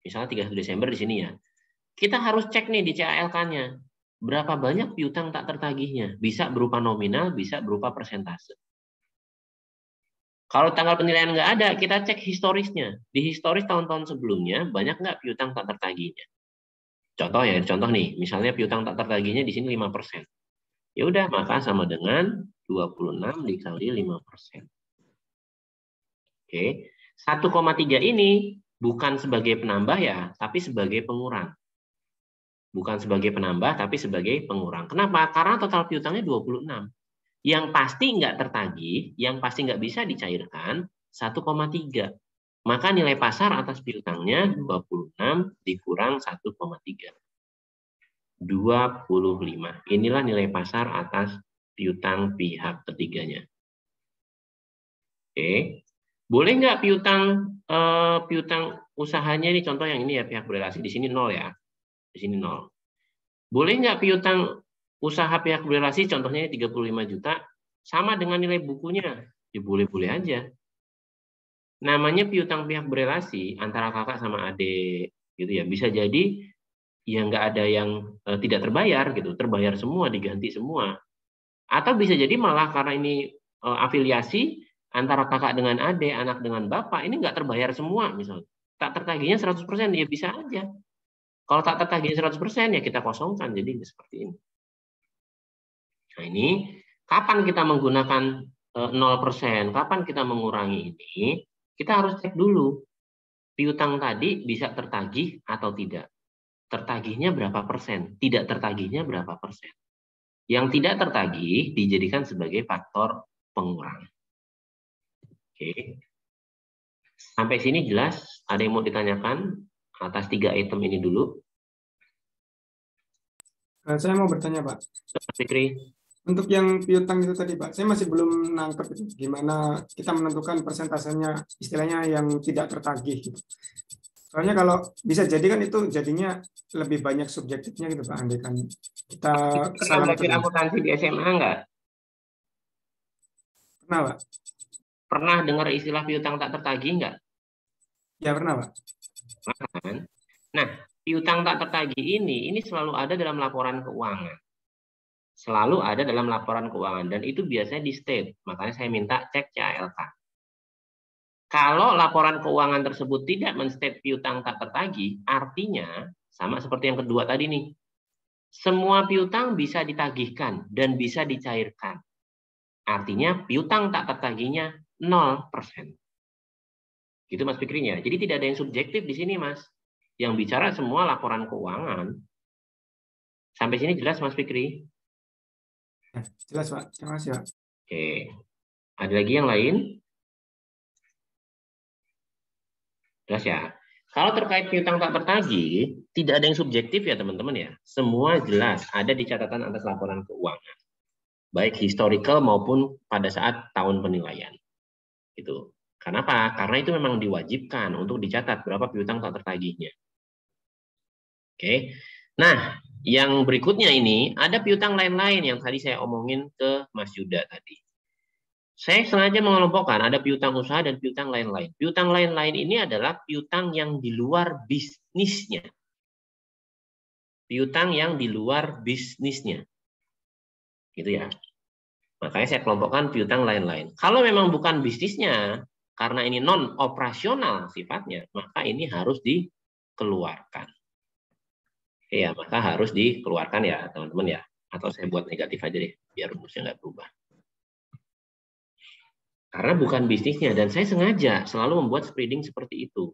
misalnya 31 Desember di sini ya, kita harus cek nih di CALK-nya. Berapa banyak piutang tak tertagihnya? Bisa berupa nominal, bisa berupa persentase. Kalau tanggal penilaian nggak ada, kita cek historisnya. Di historis tahun-tahun sebelumnya, banyak nggak piutang tak tertagihnya? Contoh ya, contoh nih, misalnya piutang tak tertagihnya di sini 5%. Ya udah, maka sama dengan 26 dikali 5%. Oke, 1,3 ini bukan sebagai penambah ya, tapi sebagai pengurang. Bukan sebagai penambah, tapi sebagai pengurang. Kenapa? Karena total piutangnya 26. Yang pasti nggak tertagih, yang pasti nggak bisa dicairkan, 1,3. Maka nilai pasar atas piutangnya 26 dikurang 1,3. 25. Inilah nilai pasar atas piutang pihak ketiganya. Oke. Boleh nggak piutang usahanya ini, contoh yang ini ya, pihak berelasi, di sini 0 ya. Di sini 0. Boleh nggak piutang usaha pihak berelasi, contohnya 35 juta, sama dengan nilai bukunya? Ya boleh-boleh aja. Namanya piutang pihak berelasi antara kakak sama adik, gitu ya. Bisa jadi ya nggak ada yang tidak terbayar, gitu. Terbayar semua, diganti semua. Atau bisa jadi malah karena ini afiliasi antara kakak dengan adik, anak dengan bapak, ini nggak terbayar semua misalnya. Tak tertagihnya 100%, ya bisa aja. Kalau tak tertagihnya 100%, ya kita kosongkan. Jadi seperti ini. Nah ini, kapan kita menggunakan 0%, kapan kita mengurangi ini, kita harus cek dulu. Piutang tadi bisa tertagih atau tidak. Tertagihnya berapa persen, tidak tertagihnya berapa persen. Yang tidak tertagih dijadikan sebagai faktor pengurang. Oke. Sampai sini jelas? Ada yang mau ditanyakan atas 3 item ini dulu? Saya mau bertanya, Pak. Fikri. Untuk yang piutang itu tadi, Pak, saya masih belum nangkep itu. Gimana kita menentukan persentasenya, istilahnya yang tidak tertagih. Gitu. Soalnya kalau bisa jadi kan itu jadinya lebih banyak subjektifnya gitu, Pak. Andai kan kita Pernah belajar akuntansi di SMA enggak? Pernah, Pak. Pernah dengar istilah piutang tak tertagih enggak? Ya, pernah, Pak. Nah, piutang tak tertagih ini selalu ada dalam laporan keuangan. Selalu ada dalam laporan keuangan. Dan itu biasanya di state. Makanya saya minta cek CALK. Kalau laporan keuangan tersebut tidak men-state piutang tak tertagih, artinya sama seperti yang kedua tadi nih. Semua piutang bisa ditagihkan dan bisa dicairkan. Artinya piutang tak tertagihnya 0%. Gitu Mas Fikrinya. Jadi tidak ada yang subjektif di sini, Mas. Yang bicara semua laporan keuangan. Sampai sini jelas, Mas Fikri? Jelas, Pak. Terima kasih, Pak. Oke. Ada lagi yang lain? Jelas ya? Kalau terkait piutang tak tertagih, tidak ada yang subjektif ya teman-teman ya. Semua jelas ada di catatan atas laporan keuangan. Baik historical maupun pada saat tahun penilaian. Gitu. Kenapa? Karena itu memang diwajibkan untuk dicatat berapa piutang tak tertagihnya. Oke. Nah, yang berikutnya ini ada piutang lain-lain yang tadi saya omongin ke Mas Yuda tadi. Saya sengaja mengelompokkan ada piutang usaha dan piutang lain-lain. Piutang lain-lain ini adalah piutang yang di luar bisnisnya. Piutang yang di luar bisnisnya. Gitu ya. Makanya saya kelompokkan piutang lain-lain. Kalau memang bukan bisnisnya, karena ini non-operasional sifatnya, maka ini harus dikeluarkan. Ya, maka harus dikeluarkan ya, teman-teman ya. Atau saya buat negatif aja deh, biar rumusnya nggak berubah. Karena bukan bisnisnya, dan saya sengaja selalu membuat spreading seperti itu.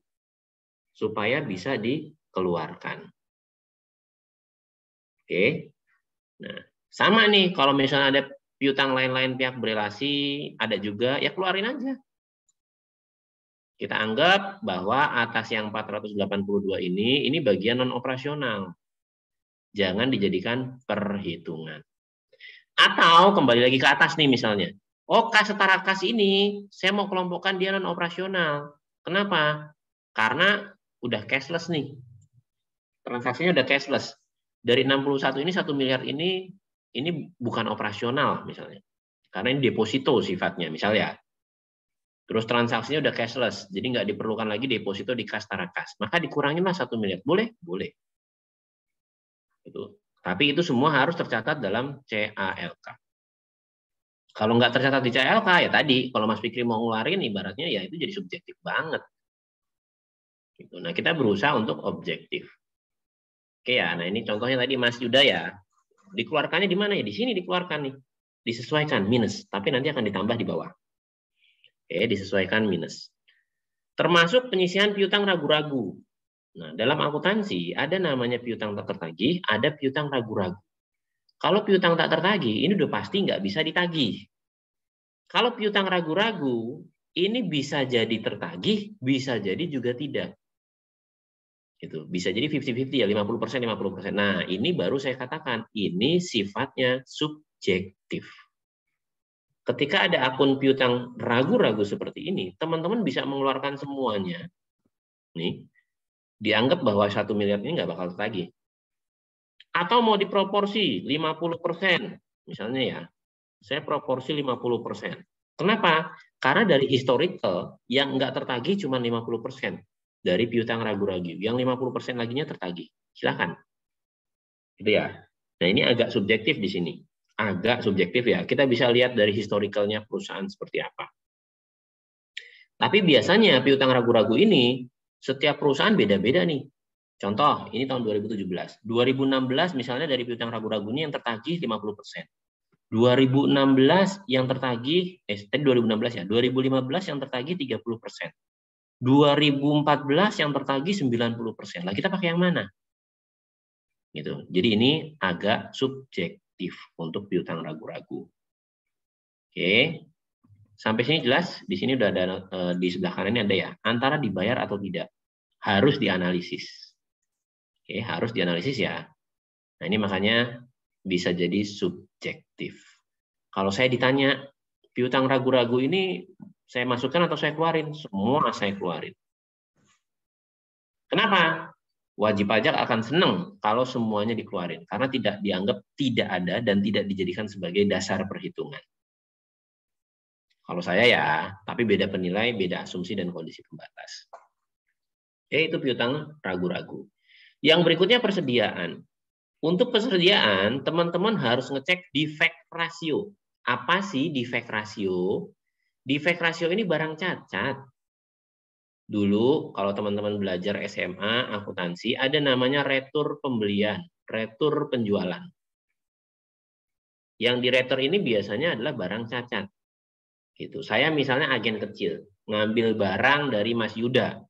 Supaya bisa dikeluarkan. Oke. Nah, sama nih, kalau misalnya ada piutang lain-lain pihak berelasi, ada juga, ya keluarin aja. Kita anggap bahwa atas yang 482 ini bagian non-operasional. Jangan dijadikan perhitungan. Atau kembali lagi ke atas nih misalnya. Oh, kas setara kas ini, saya mau kelompokkan dia non-operasional. Kenapa? Karena udah cashless nih. Transaksinya udah cashless. Dari 61 ini 1 miliar ini bukan operasional misalnya. Karena ini deposito sifatnya misalnya. Terus transaksinya udah cashless, jadi nggak diperlukan lagi deposito di kas setara kas. Maka dikuranginlah 1 miliar. Boleh? Boleh. Itu. Tapi itu semua harus tercatat dalam CALK. Kalau nggak tercatat di CALK, ya tadi, kalau Mas Fikri mau ngeluarin, ibaratnya ya itu jadi subjektif banget. Gitu. Nah, kita berusaha untuk objektif. Oke ya, nah ini contohnya tadi Mas Yuda ya. Dikeluarkannya di mana ya? Di sini dikeluarkan nih. Disesuaikan, minus. Tapi nanti akan ditambah di bawah. Oke, disesuaikan minus. Termasuk penyisihan piutang ragu-ragu. Nah, dalam akuntansi ada namanya piutang tak tertagih, ada piutang ragu-ragu. Kalau piutang tak tertagih, ini udah pasti nggak bisa ditagih. Kalau piutang ragu-ragu, ini bisa jadi tertagih, bisa jadi juga tidak. Gitu. Bisa jadi 50-50 ya, 50%, 50%. Nah, ini baru saya katakan, ini sifatnya subjektif. Ketika ada akun piutang ragu-ragu seperti ini, teman-teman bisa mengeluarkan semuanya. Nih, dianggap bahwa 1 miliar ini nggak bakal tertagih. Atau mau diproporsi 50%, misalnya ya, saya proporsi 50%. Kenapa? Karena dari historical yang nggak tertagih cuma 50% dari piutang ragu-ragu. Yang 50% laginya tertagih. Silakan. Gitu ya. Nah ini agak subjektif di sini. Agak subjektif ya. Kita bisa lihat dari historicalnya perusahaan seperti apa. Tapi biasanya piutang ragu-ragu ini setiap perusahaan beda-beda nih. Contoh, ini tahun 2017. 2016 misalnya dari piutang ragu-ragu ini yang tertagih 50%. 2016 yang tertagih, tadi 2016 ya, 2015 yang tertagih 30%. 2014 yang tertagih 90%. Lah kita pakai yang mana? Gitu. Jadi ini agak subjektif untuk piutang ragu-ragu. Oke. Sampai sini jelas? Di sini udah ada, di sebelah kanan ini ada ya, antara dibayar atau tidak. Harus dianalisis. Oke, harus dianalisis ya. Nah, ini makanya bisa jadi subjektif. Kalau saya ditanya, piutang ragu-ragu ini saya masukkan atau saya keluarin? Semua saya keluarin. Kenapa? Wajib pajak akan senang kalau semuanya dikeluarin. Karena tidak dianggap tidak ada dan tidak dijadikan sebagai dasar perhitungan. Kalau saya ya, tapi beda penilai, beda asumsi dan kondisi pembatas. Itu piutang ragu-ragu. Yang berikutnya persediaan. Untuk persediaan, teman-teman harus ngecek defect ratio. Apa sih defect ratio? Defect ratio ini barang cacat. Dulu, kalau teman-teman belajar SMA, akuntansi, ada namanya retur pembelian, retur penjualan. Yang di retur ini biasanya adalah barang cacat. Gitu. Saya misalnya agen kecil, ngambil barang dari Mas Yuda.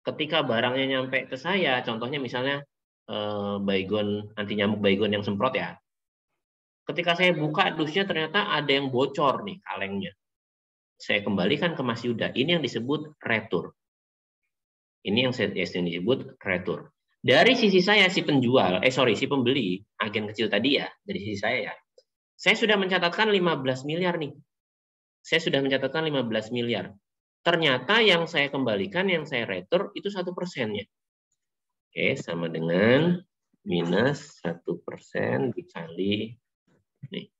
Ketika barangnya nyampe ke saya, contohnya misalnya baygon, anti nyamuk baygon yang semprot ya. Ketika saya buka dusnya ternyata ada yang bocor nih kalengnya. Saya kembalikan ke Mas Yuda. Ini yang disebut retur. Ini yang disebut retur. Dari sisi saya si penjual, si pembeli, agen kecil tadi ya, dari sisi saya ya. Saya sudah mencatatkan 15 miliar nih. Saya sudah mencatatkan 15 miliar. Ternyata yang saya kembalikan, yang saya retur, itu 1%-nya. Oke, sama dengan minus 1% dikali. Nih.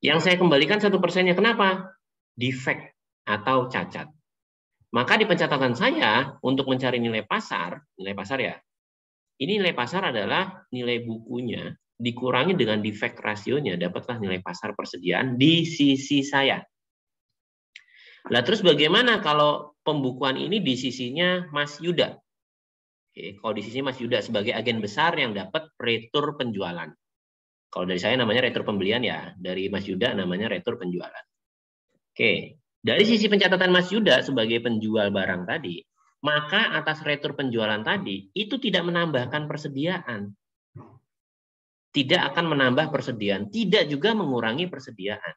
Yang saya kembalikan 1%-nya, kenapa? Defect atau cacat. Maka di pencatatan saya, untuk mencari nilai pasar ya, ini nilai pasar adalah nilai bukunya, dikurangi dengan defect rasionya, dapatlah nilai pasar persediaan di sisi saya. Lah terus bagaimana kalau pembukuan ini di sisinya Mas Yuda? Oke, kalau di sisi Mas Yuda sebagai agen besar yang dapat retur penjualan. Kalau dari saya namanya retur pembelian ya, dari Mas Yuda namanya retur penjualan. Oke, dari sisi pencatatan Mas Yuda sebagai penjual barang tadi, maka atas retur penjualan tadi itu tidak menambahkan persediaan. Tidak akan menambah persediaan, tidak juga mengurangi persediaan.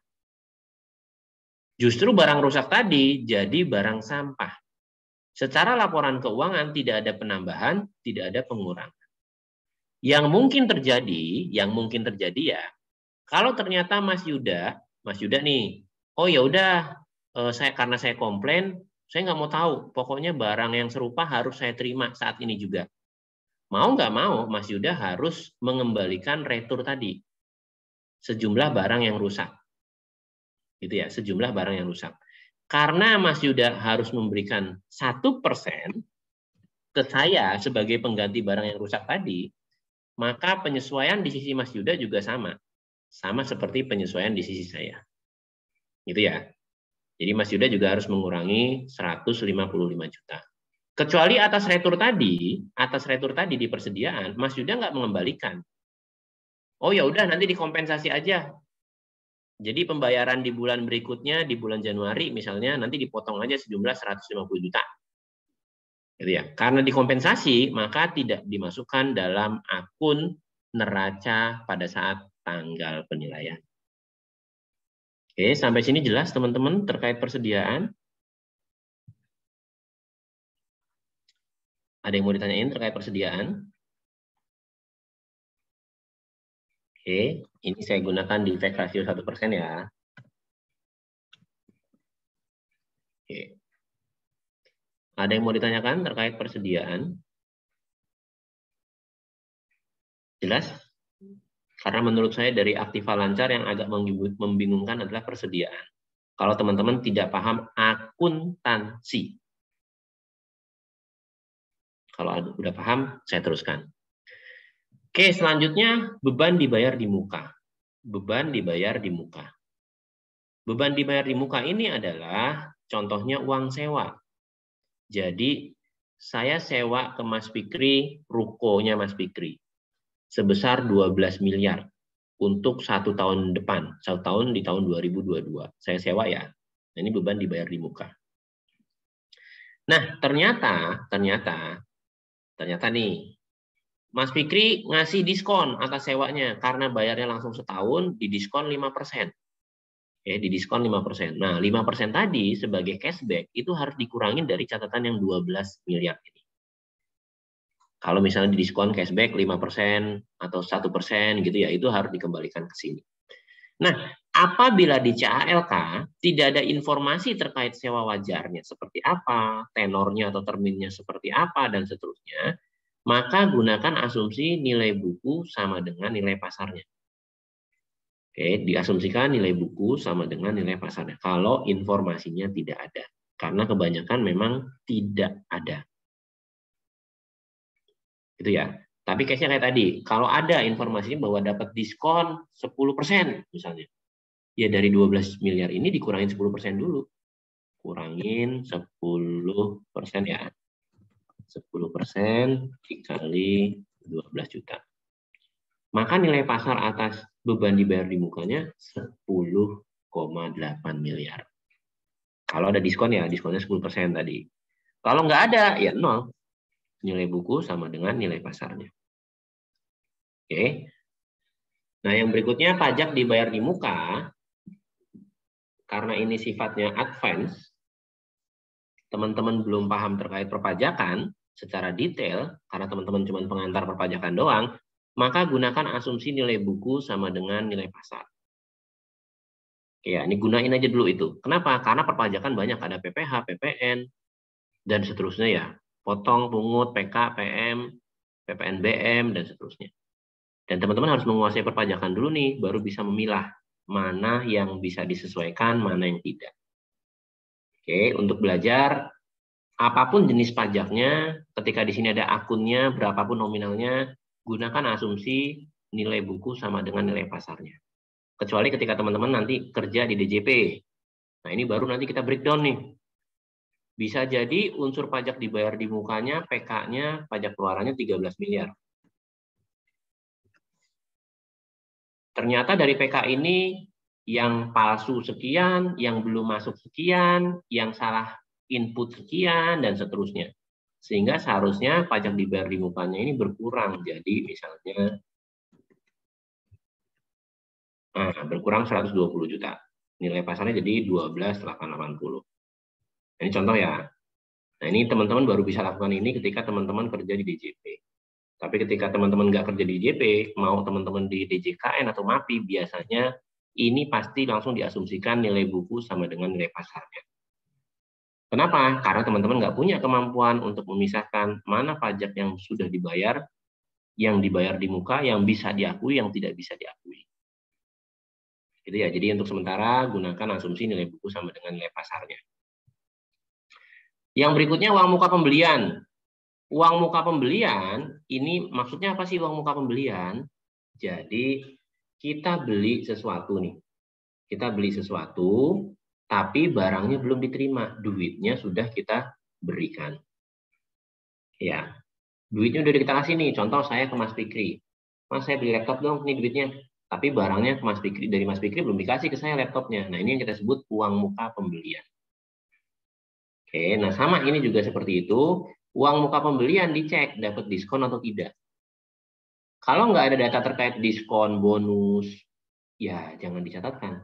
Justru barang rusak tadi jadi barang sampah. Secara laporan keuangan tidak ada penambahan, tidak ada pengurangan. Yang mungkin terjadi ya, kalau ternyata Mas Yuda nih, oh ya udah, karena saya komplain, saya nggak mau tahu, pokoknya barang yang serupa harus saya terima saat ini juga. Mau nggak mau, Mas Yuda harus mengembalikan retur tadi, sejumlah barang yang rusak. Gitu ya, sejumlah barang yang rusak. Karena Mas Yuda harus memberikan 1% ke saya sebagai pengganti barang yang rusak tadi, maka penyesuaian di sisi Mas Yuda juga sama. Sama seperti penyesuaian di sisi saya. Gitu ya. Jadi Mas Yuda juga harus mengurangi 155 juta. Kecuali atas retur tadi di persediaan, Mas Yuda nggak mengembalikan. Oh ya udah nanti dikompensasi aja. Jadi pembayaran di bulan berikutnya, di bulan Januari misalnya, nanti dipotong aja sejumlah 150 juta. Gitu ya. Karena dikompensasi, maka tidak dimasukkan dalam akun neraca pada saat tanggal penilaian. Oke, sampai sini jelas teman-teman terkait persediaan? Ada yang mau ditanyain terkait persediaan? Oke, ini saya gunakan defect ratio 1% ya. Oke. Ada yang mau ditanyakan terkait persediaan? Jelas? Karena menurut saya dari aktiva lancar yang agak membingungkan adalah persediaan. Kalau teman-teman tidak paham akuntansi. Kalau udah paham, saya teruskan. Oke, selanjutnya beban dibayar di muka. Beban dibayar di muka. Beban dibayar di muka ini adalah contohnya uang sewa. Jadi saya sewa ke Mas Fikri, rukonya Mas Fikri, sebesar 12 miliar untuk 1 tahun depan, 1 tahun di tahun 2022. Saya sewa ya. Ini beban dibayar di muka. Nah, ternyata nih, Mas Fikri ngasih diskon atas sewanya karena bayarnya langsung setahun, didiskon 5%. Didiskon 5%. Nah, 5% tadi sebagai cashback itu harus dikurangin dari catatan yang 12 miliar ini. Kalau misalnya didiskon cashback 5% atau 1% gitu ya, itu harus dikembalikan ke sini. Nah, apabila di CALK tidak ada informasi terkait sewa wajarnya seperti apa, tenornya atau terminnya seperti apa, dan seterusnya, maka gunakan asumsi nilai buku sama dengan nilai pasarnya. Diasumsikan nilai buku sama dengan nilai pasarnya kalau informasinya tidak ada. Karena kebanyakan memang tidak ada. Gitu ya. Tapi case-nya kayak tadi, kalau ada informasinya bahwa dapat diskon 10% misalnya. Ya dari 12 miliar ini dikurangin 10% dulu. Kurangin 10% ya. 10% dikali 12 juta. Maka nilai pasar atas beban dibayar di mukanya 10,8 miliar. Kalau ada diskon ya, diskonnya 10% tadi. Kalau nggak ada, ya 0. Nilai buku sama dengan nilai pasarnya. Oke. Nah, yang berikutnya pajak dibayar di muka. Karena ini sifatnya advance, teman-teman belum paham terkait perpajakan secara detail, karena teman-teman cuma pengantar perpajakan doang, maka gunakan asumsi nilai buku sama dengan nilai pasar. Ya, ini gunain aja dulu itu. Kenapa? Karena perpajakan banyak, ada PPh, PPN, dan seterusnya ya. Potong, pungut, PK, PM, PPNBM, dan seterusnya. Dan teman-teman harus menguasai perpajakan dulu nih, baru bisa memilah mana yang bisa disesuaikan, mana yang tidak. Oke, untuk belajar, apapun jenis pajaknya, ketika di sini ada akunnya, berapapun nominalnya, gunakan asumsi nilai buku sama dengan nilai pasarnya. Kecuali ketika teman-teman nanti kerja di DJP. Nah, ini baru nanti kita breakdown nih. Bisa jadi unsur pajak dibayar di mukanya, PK-nya, pajak keluarannya 13 miliar. Ternyata dari PK ini yang palsu sekian, yang belum masuk sekian, yang salah input sekian, dan seterusnya. Sehingga seharusnya pajak dibayar di mukanya ini berkurang. Jadi misalnya berkurang 120 juta. Nilai pasarnya jadi 12.880. Ini contoh ya. Nah, ini teman-teman baru bisa lakukan ini ketika teman-teman kerja di DJP. Tapi ketika teman-teman nggak kerja di DJP, mau teman-teman di DJKN atau MAPI, biasanya ini pasti langsung diasumsikan nilai buku sama dengan nilai pasarnya. Kenapa? Karena teman-teman nggak punya kemampuan untuk memisahkan mana pajak yang sudah dibayar, yang dibayar di muka, yang bisa diakui, yang tidak bisa diakui. Gitu ya. Jadi untuk sementara gunakan asumsi nilai buku sama dengan nilai pasarnya. Yang berikutnya uang muka pembelian. Uang muka pembelian, ini maksudnya apa sih uang muka pembelian? Jadi kita beli sesuatu nih. Kita beli sesuatu, tapi barangnya belum diterima. Duitnya sudah kita berikan. Ya, duitnya udah kita kasih nih. Contoh saya ke Mas Fikri. Mas, saya beli laptop dong, nih duitnya. Tapi barangnya ke Mas Fikri, dari Mas Fikri belum dikasih ke saya laptopnya. Nah, ini yang kita sebut uang muka pembelian. Oke, nah sama ini juga seperti itu. Uang muka pembelian dicek dapat diskon atau tidak. Kalau nggak ada data terkait diskon, bonus, ya jangan dicatatkan.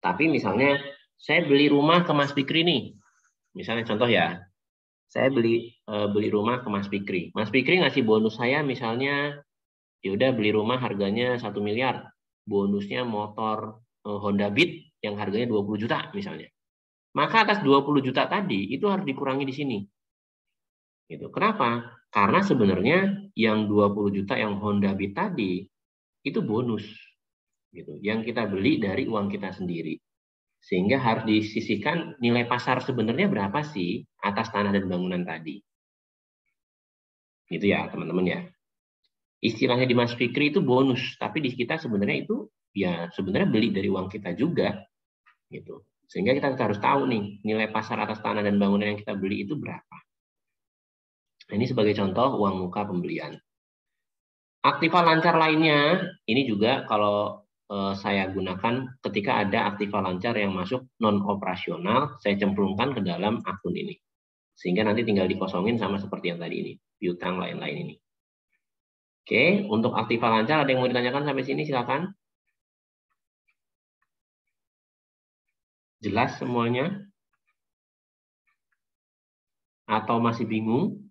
Tapi misalnya saya beli rumah ke Mas Fikri nih. Misalnya contoh ya, saya beli rumah ke Mas Fikri. Mas Fikri ngasih bonus saya misalnya, ya udah beli rumah harganya 1 miliar. Bonusnya motor Honda Beat yang harganya 20 juta misalnya. Maka atas 20 juta tadi itu harus dikurangi di sini. Gitu. Kenapa? Karena sebenarnya yang 20 juta yang Honda Beat tadi itu bonus. Gitu. Yang kita beli dari uang kita sendiri. Sehingga harus disisihkan nilai pasar sebenarnya berapa sih atas tanah dan bangunan tadi. Gitu ya teman-teman ya. Istilahnya di Mas Fikri itu bonus. Tapi di kita sebenarnya itu ya sebenarnya beli dari uang kita juga. Gitu. Sehingga kita harus tahu nih nilai pasar atas tanah dan bangunan yang kita beli itu berapa. Ini sebagai contoh uang muka pembelian. Aktiva lancar lainnya, ini juga kalau saya gunakan ketika ada aktiva lancar yang masuk non-operasional, saya cemplungkan ke dalam akun ini. Sehingga nanti tinggal dikosongin sama seperti yang tadi ini, piutang lain-lain ini. Oke, untuk aktiva lancar ada yang mau ditanyakan sampai sini silakan. Jelas semuanya? Atau masih bingung?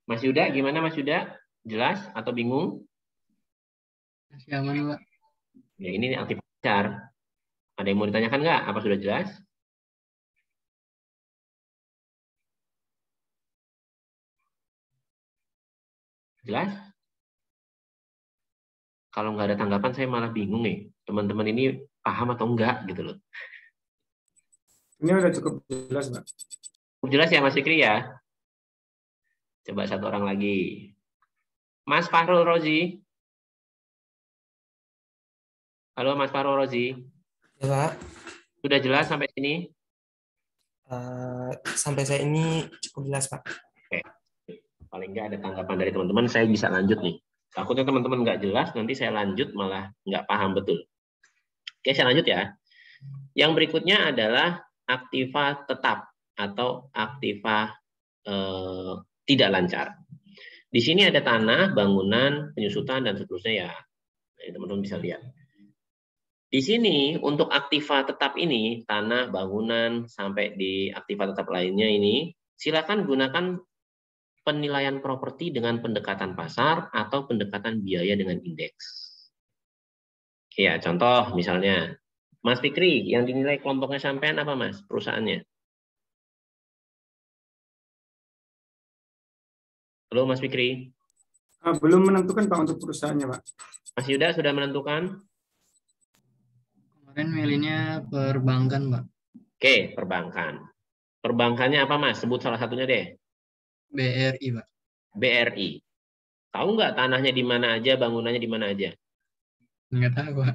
Mas Yuda, gimana Mas Yuda? Jelas atau bingung? Masih aman, Pak. Ya, ini aktif lancar. Ada yang mau ditanyakan nggak? Apa sudah jelas? Jelas? Kalau nggak ada tanggapan, saya malah bingung nih. Teman-teman ini paham atau enggak gitu loh. Ini udah cukup jelas, Pak. Cukup jelas ya Mas Fikri ya? Coba satu orang lagi. Mas Fahrul Rozi. Halo Mas Fahrul Rozi. Ya, Pak. Sudah jelas sampai sini? Sampai saya ini cukup jelas, Pak. Oke. Paling nggak ada tanggapan dari teman-teman, saya bisa lanjut nih. Takutnya teman-teman nggak jelas, nanti saya lanjut malah nggak paham betul. Oke, saya lanjut ya. Yang berikutnya adalah aktiva tetap atau aktiva tidak lancar. Di sini ada tanah, bangunan, penyusutan, dan seterusnya ya. Teman-teman bisa lihat. Di sini untuk aktiva tetap ini, tanah, bangunan, sampai di aktiva tetap lainnya ini, silakan gunakan penilaian properti dengan pendekatan pasar atau pendekatan biaya dengan indeks. Ya, contoh misalnya, Mas Fikri, yang dinilai kelompoknya sampean apa Mas, perusahaannya? Halo Mas Fikri. Belum menentukan Pak untuk perusahaannya, Pak. Mas Yuda sudah menentukan? Kemarin milihnya perbankan, Pak. Oke, perbankan. Perbankannya apa Mas? Sebut salah satunya deh. BRI, Pak. BRI. Tahu nggak tanahnya di mana aja, bangunannya di mana aja? Nggak tahu, Pak.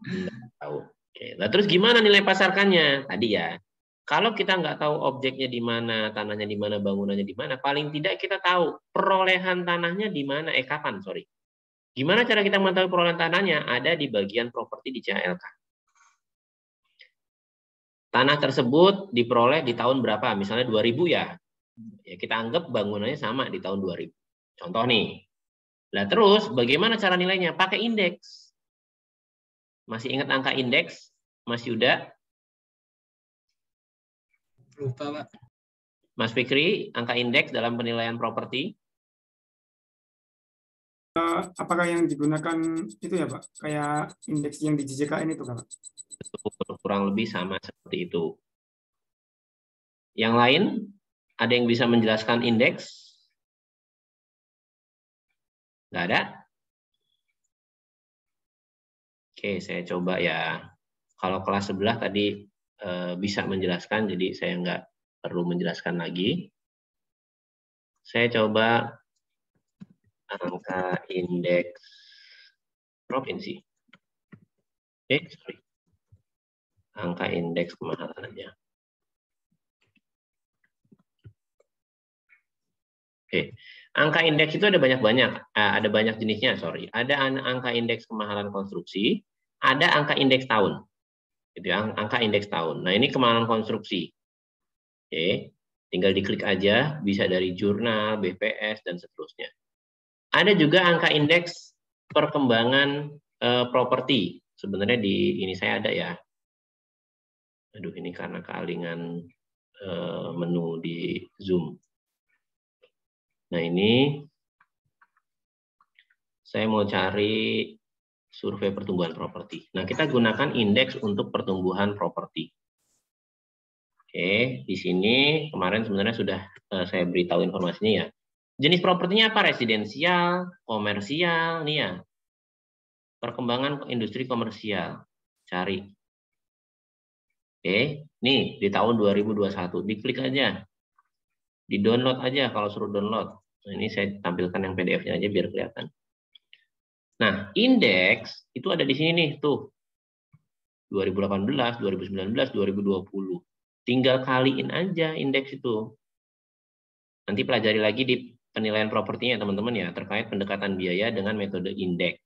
Nggak tahu. Oke. Nah, terus gimana nilai pasarkannya? Tadi ya, kalau kita nggak tahu objeknya di mana, tanahnya di mana, bangunannya di mana, paling tidak kita tahu perolehan tanahnya di mana, kapan, sorry. Gimana cara kita mengetahui perolehan tanahnya? Ada di bagian properti di CHLK. Tanah tersebut diperoleh di tahun berapa? Misalnya 2000 ya. Ya kita anggap bangunannya sama di tahun 2000. Contoh nih. Nah terus bagaimana cara nilainya? Pakai indeks. Masih ingat angka indeks, Mas Yuda? Lupa, Pak. Mas Fikri, angka indeks dalam penilaian properti? Apakah yang digunakan itu ya, Pak? Kayak indeks yang di JJKN itu, Pak? Kurang lebih sama seperti itu. Yang lain, ada yang bisa menjelaskan indeks? Nggak ada? Oke, saya coba ya. Kalau kelas sebelah tadi bisa menjelaskan, jadi saya nggak perlu menjelaskan lagi. Saya coba angka indeks provinsi. Sorry. Angka indeks kemahalan aja. Oke, angka indeks itu ada banyak jenisnya, sorry. Ada angka indeks kemahalan konstruksi, ada angka indeks tahun. Gitu ya, angka indeks tahun. Nah, ini kemahalan konstruksi. Oke, tinggal diklik aja, bisa dari jurnal, BPS, dan seterusnya. Ada juga angka indeks perkembangan properti. Sebenarnya di ini saya ada ya. Aduh, ini karena kealingan menu di Zoom. Nah, ini saya mau cari survei pertumbuhan properti. Nah, kita gunakan indeks untuk pertumbuhan properti. Oke, di sini kemarin sebenarnya sudah saya beritahu informasinya ya. Jenis propertinya apa? Residensial, komersial, nih ya. Perkembangan industri komersial. Cari. Oke, nih di tahun 2021. Diklik aja. Di-download aja kalau suruh download. Nah, ini saya tampilkan yang PDF-nya aja biar kelihatan. Nah, indeks itu ada di sini nih, tuh. 2018, 2019, 2020. Tinggal kaliin aja indeks itu. Nanti pelajari lagi di penilaian propertinya teman-teman ya, terkait pendekatan biaya dengan metode indeks.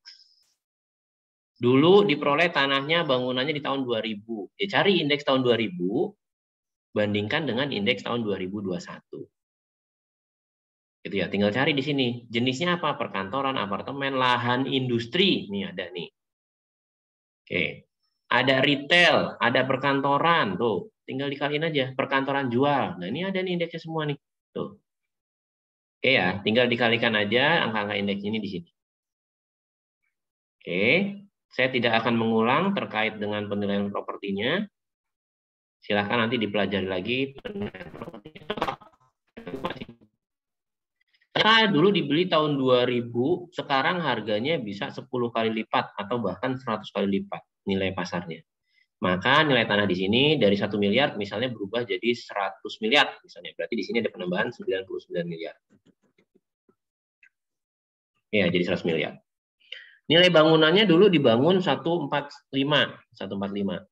Dulu diperoleh tanahnya, bangunannya di tahun 2000. Ya, cari indeks tahun 2000, bandingkan dengan indeks tahun 2021. Gitu ya, tinggal cari di sini. Jenisnya apa? Perkantoran, apartemen, lahan industri. Nih ada nih. Oke. ada retail, ada perkantoran, tuh. Tinggal dikaliin aja, perkantoran jual. Nah, ini ada nih indeksnya semua nih. Tuh. Oke ya, tinggal dikalikan aja angka-angka indeks ini di sini. Oke, saya tidak akan mengulang terkait dengan penilaian propertinya. Silahkan nanti dipelajari lagi penilaian propertinya. Nah, dulu dibeli tahun 2000, sekarang harganya bisa 10 kali lipat atau bahkan 100 kali lipat nilai pasarnya. Maka nilai tanah di sini dari 1 miliar misalnya berubah jadi 100 miliar misalnya. Berarti di sini ada penambahan 99 miliar. Ya, jadi 100 miliar. Nilai bangunannya dulu dibangun 145.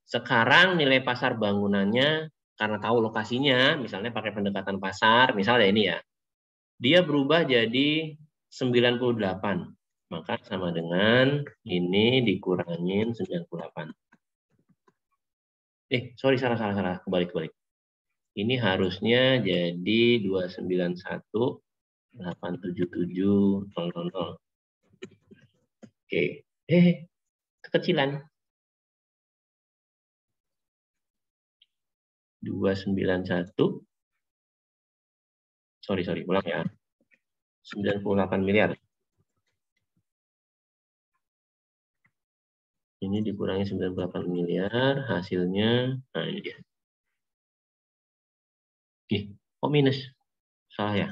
Sekarang nilai pasar bangunannya karena tahu lokasinya, misalnya pakai pendekatan pasar, misalnya ini ya. Dia berubah jadi 98. Maka sama dengan ini dikurangin 98. Salah. Kebalik. Ini harusnya jadi 291.877.000. Oke. Kekecilan. 291. Ulang ya. 98 miliar. Ini dikurangi 98 miliar, hasilnya, nah ini dia. Kok minus? Salah ya?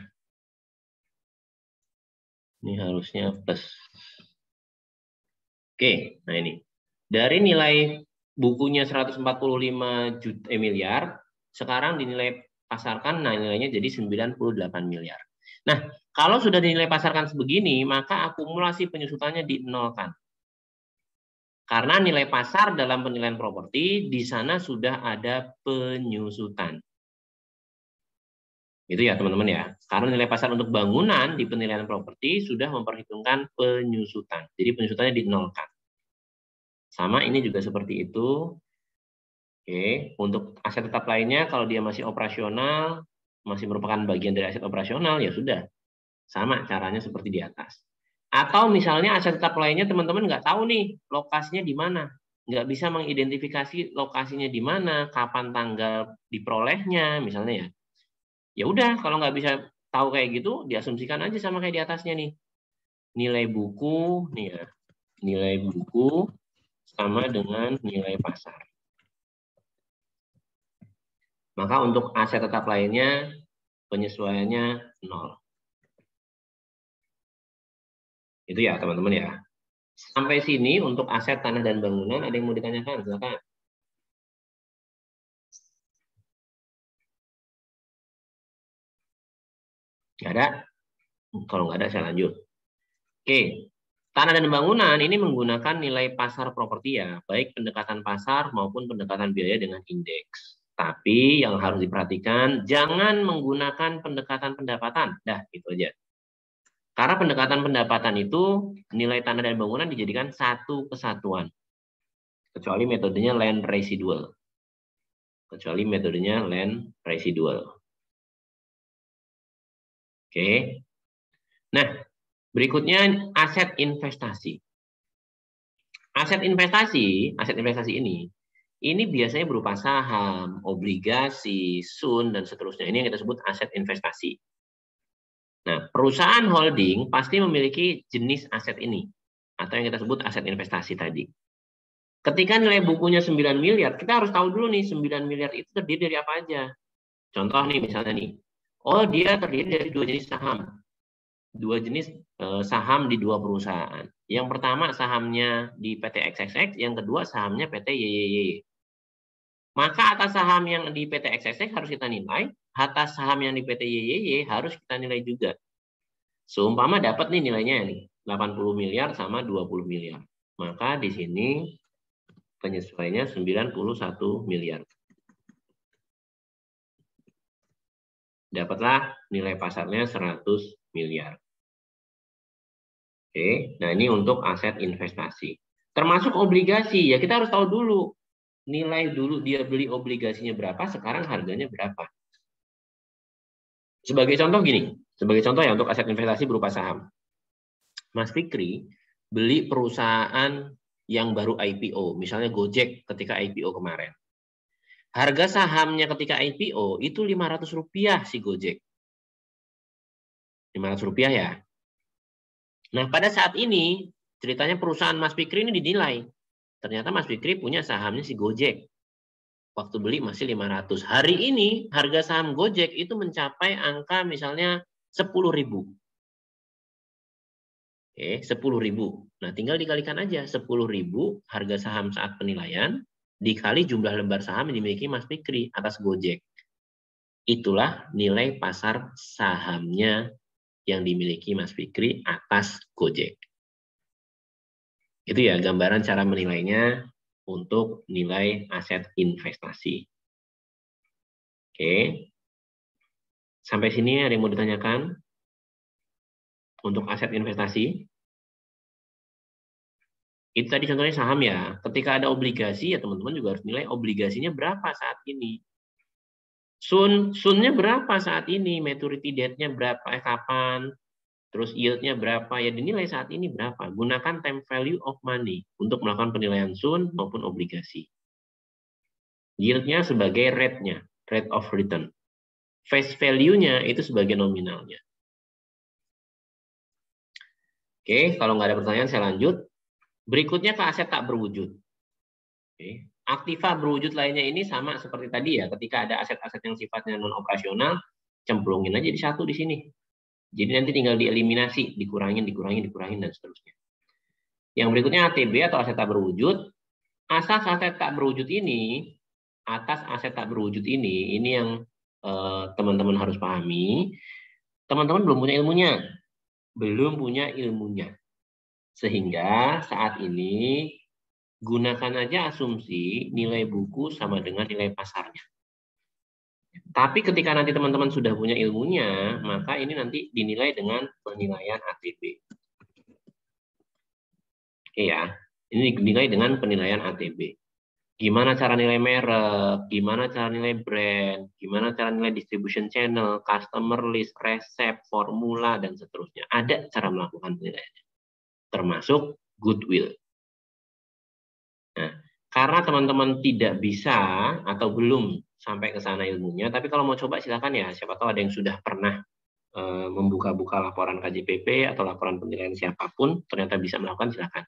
Ini harusnya plus. Oke, nah ini. Dari nilai bukunya 145 miliar, sekarang dinilai pasarkan, nah nilainya jadi 98 miliar. Nah, kalau sudah dinilai pasarkan sebegini, maka akumulasi penyusutannya dinolkan. Karena nilai pasar dalam penilaian properti di sana sudah ada penyusutan. Itu ya teman-teman ya. Karena nilai pasar untuk bangunan di penilaian properti sudah memperhitungkan penyusutan. Jadi penyusutannya dinolkan. Sama ini juga seperti itu. Oke, untuk aset tetap lainnya kalau dia masih operasional, masih merupakan bagian dari aset operasional ya sudah. Sama caranya seperti di atas. Atau misalnya aset tetap lainnya teman-teman nggak tahu nih lokasinya di mana, nggak bisa mengidentifikasi lokasinya di mana, kapan tanggal diperolehnya misalnya ya. Ya udah kalau nggak bisa tahu kayak gitu, diasumsikan aja sama kayak di atasnya nih. Nilai buku nih ya, nilai buku sama dengan nilai pasar. Maka untuk aset tetap lainnya penyesuaiannya 0. Itu ya teman-teman ya. Sampai sini untuk aset tanah dan bangunan ada yang mau ditanyakan? Silakan. Nggak ada? Kalau nggak ada saya lanjut. Oke. Tanah dan bangunan ini menggunakan nilai pasar properti ya, baik pendekatan pasar maupun pendekatan biaya dengan indeks. Tapi yang harus diperhatikan jangan menggunakan pendekatan pendapatan. Dah, itu aja. Karena pendekatan pendapatan itu nilai tanah dan bangunan dijadikan satu kesatuan. Kecuali metodenya land residual. Oke. Nah, berikutnya aset investasi. Aset investasi ini biasanya berupa saham, obligasi, sun, dan seterusnya. Ini yang kita sebut aset investasi. Nah, perusahaan holding pasti memiliki jenis aset ini, atau yang kita sebut aset investasi tadi. Ketika nilai bukunya 9 miliar, kita harus tahu dulu nih 9 miliar itu terdiri dari apa aja. Contoh nih misalnya nih, oh dia terdiri dari 2 jenis saham. 2 jenis saham di 2 perusahaan. Yang pertama sahamnya di PT XXX, yang kedua sahamnya PT YYY. Maka atas saham yang di PT XXX harus kita nilai, atas saham yang di PT YYY harus kita nilai juga. Seumpama dapat nih nilainya nih, 80 miliar sama 20 miliar. Maka di sini penyesuaiannya 91 miliar. Dapatlah nilai pasarnya 100 miliar. Oke, nah ini untuk aset investasi. Termasuk obligasi, ya kita harus tahu dulu. Nilai dulu dia beli obligasinya berapa, sekarang harganya berapa. Sebagai contoh gini, sebagai contoh ya untuk aset investasi berupa saham. Mas Fikri beli perusahaan yang baru IPO, misalnya Gojek ketika IPO kemarin. Harga sahamnya ketika IPO itu Rp500 si Gojek. Rp500 ya. Nah, pada saat ini ceritanya perusahaan Mas Fikri ini dinilai. Ternyata Mas Fikri punya sahamnya si Gojek. Waktu beli masih 500. Hari ini harga saham Gojek itu mencapai angka misalnya 10.000. Oke, 10.000. Nah, tinggal dikalikan aja 10.000 harga saham saat penilaian dikali jumlah lembar saham yang dimiliki Mas Fikri atas Gojek. Itulah nilai pasar sahamnya yang dimiliki Mas Fikri atas Gojek. Itu ya gambaran cara menilainya untuk nilai aset investasi. Oke. Sampai sini ada yang mau ditanyakan? Untuk aset investasi? Itu tadi contohnya saham ya. Ketika ada obligasi ya teman-teman juga harus nilai obligasinya berapa saat ini. Sunnya berapa saat ini? Maturity date-nya berapa? Kapan? Terus yield-nya berapa? Ya dinilai saat ini berapa. Gunakan time value of money untuk melakukan penilaian sun maupun obligasi. Yield-nya sebagai rate-nya, rate of return. Face value-nya itu sebagai nominalnya. Oke, kalau nggak ada pertanyaan saya lanjut. Berikutnya ke aset tak berwujud. Oke. Aktiva berwujud lainnya ini sama seperti tadi ya. Ketika ada aset-aset yang sifatnya non-operasional, cemplungin aja di satu di sini. Jadi nanti tinggal dieliminasi, dikurangin, dan seterusnya. Yang berikutnya ATB atau aset tak berwujud. Asas aset tak berwujud ini, ini yang teman-teman harus pahami. Teman-teman belum punya ilmunya. Sehingga saat ini gunakan aja asumsi nilai buku sama dengan nilai pasarnya. Tapi ketika nanti teman-teman sudah punya ilmunya, maka ini nanti dinilai dengan penilaian ATB. Oke ya, ini dinilai dengan penilaian ATB. Gimana cara nilai merek, gimana cara nilai brand, gimana cara nilai distribution channel, customer list, resep, formula, dan seterusnya. Ada cara melakukan penilaiannya. Termasuk goodwill. Nah, karena teman-teman tidak bisa atau belum sampai ke sana ilmunya, tapi kalau mau coba silakan ya, siapa tahu ada yang sudah pernah membuka-buka laporan KJPP atau laporan penilaian siapapun, ternyata bisa melakukan, silakan.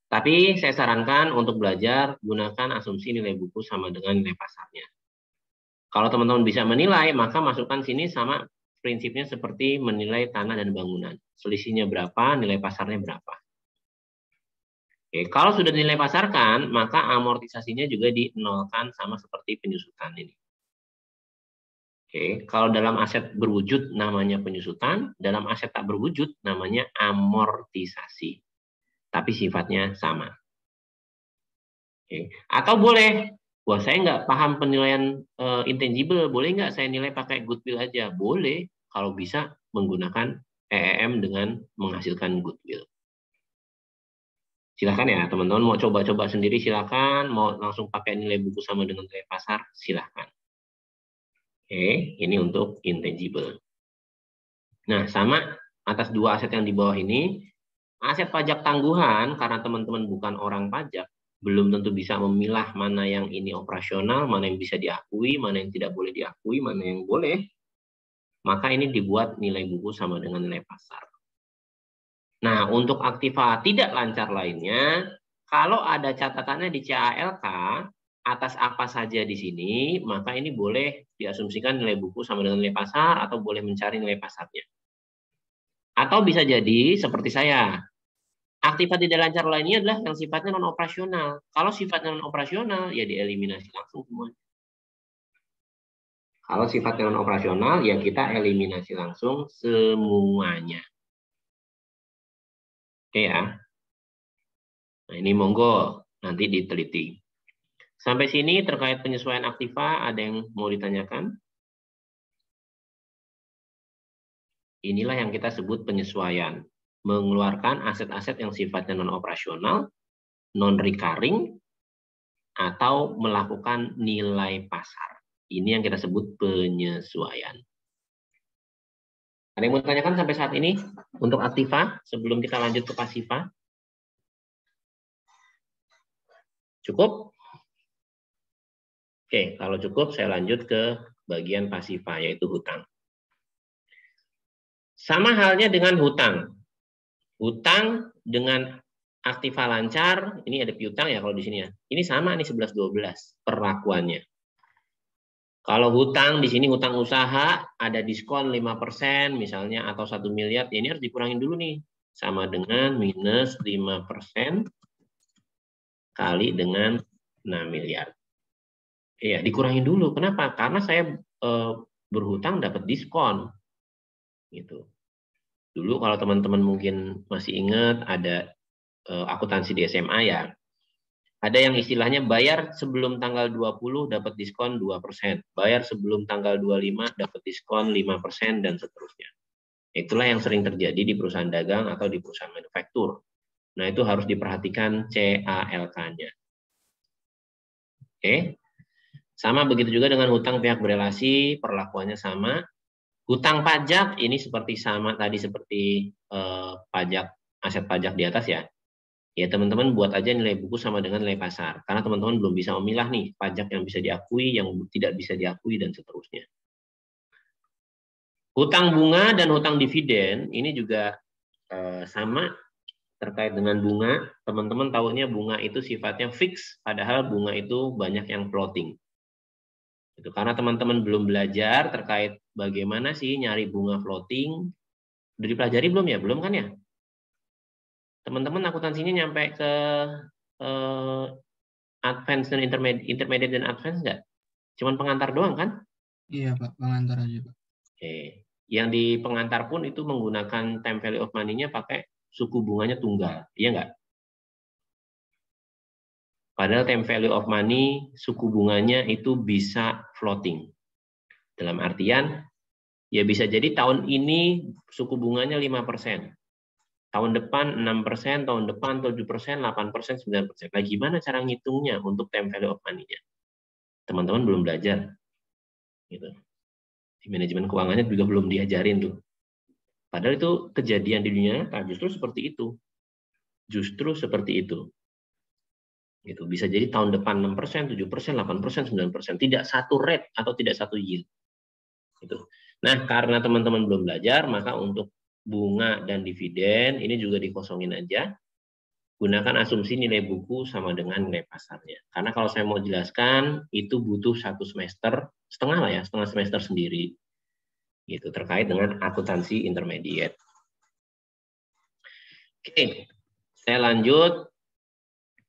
Tapi saya sarankan untuk belajar, gunakan asumsi nilai buku sama dengan nilai pasarnya. Kalau teman-teman bisa menilai, maka masukkan sini sama prinsipnya seperti menilai tanah dan bangunan. Selisihnya berapa, nilai pasarnya berapa. Oke, kalau sudah nilai pasarkan, maka amortisasinya juga dinolkan sama seperti penyusutan ini. Oke, kalau dalam aset berwujud namanya penyusutan, dalam aset tak berwujud namanya amortisasi. Tapi sifatnya sama. Oke. Atau boleh, wah saya nggak paham penilaian intangible, boleh nggak saya nilai pakai goodwill aja? Boleh, kalau bisa menggunakan EEM dengan menghasilkan goodwill. Silakan ya teman-teman, mau coba-coba sendiri silakan, mau langsung pakai nilai buku sama dengan nilai pasar, silakan. Oke, ini untuk intangible. Nah, sama atas dua aset yang di bawah ini, aset pajak tangguhan, karena teman-teman bukan orang pajak, belum tentu bisa memilah mana yang ini operasional, mana yang bisa diakui, mana yang tidak boleh diakui, mana yang boleh. Maka ini dibuat nilai buku sama dengan nilai pasar. Nah, untuk aktiva tidak lancar lainnya, kalau ada catatannya di CALK, atas apa saja di sini, maka ini boleh diasumsikan nilai buku sama dengan nilai pasar, atau boleh mencari nilai pasarnya. Atau bisa jadi seperti saya, aktiva tidak lancar lainnya adalah yang sifatnya non-operasional. Kalau sifatnya non-operasional, ya dieliminasi langsung semua. Kalau sifatnya non-operasional, ya kita eliminasi langsung semuanya. Oke ya. Nah ini monggo nanti diteliti. Sampai sini terkait penyesuaian aktiva, ada yang mau ditanyakan? Inilah yang kita sebut penyesuaian. Mengeluarkan aset-aset yang sifatnya non-operasional, non-recurring, atau melakukan nilai pasar. Ini yang kita sebut penyesuaian. Ada yang mau ditanyakan sampai saat ini untuk aktiva sebelum kita lanjut ke pasiva? Cukup? Oke, kalau cukup saya lanjut ke bagian pasifa, yaitu hutang. Sama halnya dengan hutang. Hutang dengan aktiva lancar, ini ada piutang ya kalau di sini ya. Ini sama nih 11-12 perlakuannya. Kalau hutang di sini hutang usaha ada diskon 5% misalnya atau 1 miliar, ya ini harus dikurangin dulu nih. Sama dengan minus 5% kali dengan 6 miliar. Iya, dikurangin dulu. Kenapa? Karena saya berhutang dapat diskon. Gitu. Dulu kalau teman-teman mungkin masih ingat ada akuntansi di SMA ya. Ada yang istilahnya bayar sebelum tanggal 20 dapat diskon 2%. Bayar sebelum tanggal 25 dapat diskon 5% dan seterusnya. Itulah yang sering terjadi di perusahaan dagang atau di perusahaan manufaktur. Nah, itu harus diperhatikan CALK-nya. Oke. Sama begitu juga dengan hutang pihak berelasi, perlakuannya sama. Hutang pajak ini seperti sama tadi seperti pajak aset pajak di atas ya. Ya teman-teman buat aja nilai buku sama dengan nilai pasar. Karena teman-teman belum bisa memilah nih pajak yang bisa diakui, yang tidak bisa diakui dan seterusnya. Hutang bunga dan hutang dividen ini juga sama terkait dengan bunga. Teman-teman tahunya bunga itu sifatnya fix, padahal bunga itu banyak yang floating. Itu karena teman-teman belum belajar terkait bagaimana sih nyari bunga floating. Udah dipelajari belum ya? Belum kan ya? Teman-teman akuntansinya nyampe ke advance dan intermediate dan advance nggak? Cuman pengantar doang kan? Iya Pak, pengantar aja Pak. Oke. Yang di pengantar pun itu menggunakan time value of money-nya pakai suku bunganya tunggal. Iya nggak? Padahal time value of money, suku bunganya itu bisa floating. Dalam artian, ya bisa jadi tahun ini suku bunganya 5%. Tahun depan 6%, tahun depan 7%, 8%, 9%. Nah, gimana cara ngitungnya untuk time value of money-nya? Teman-teman belum belajar. Gitu. Di manajemen keuangannya juga belum diajarin tuh. Padahal itu kejadian di dunia nyata, justru seperti itu. Justru seperti itu. Gitu. Bisa jadi tahun depan 6%, 7%, 8%, 9%. Tidak satu rate atau tidak satu yield. Gitu. Nah, karena teman-teman belum belajar, maka untuk bunga dan dividen ini juga dikosongin aja. Gunakan asumsi nilai buku sama dengan nilai pasarnya. Karena kalau saya mau jelaskan, itu butuh 1 semester, setengah lah ya, setengah semester sendiri. Gitu, terkait dengan akuntansi intermediate. Oke, saya lanjut.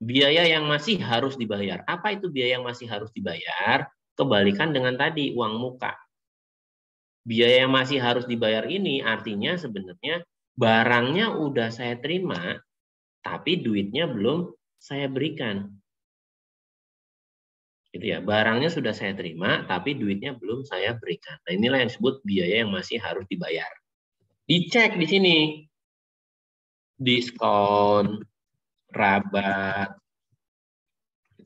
Biaya yang masih harus dibayar. Apa itu biaya yang masih harus dibayar? Kebalikan dengan tadi, uang muka. Biaya yang masih harus dibayar ini artinya sebenarnya barangnya udah saya terima, tapi duitnya belum saya berikan. Gitu ya, barangnya sudah saya terima, tapi duitnya belum saya berikan. Nah, inilah yang disebut biaya yang masih harus dibayar. Dicek di sini. Diskon, rabat,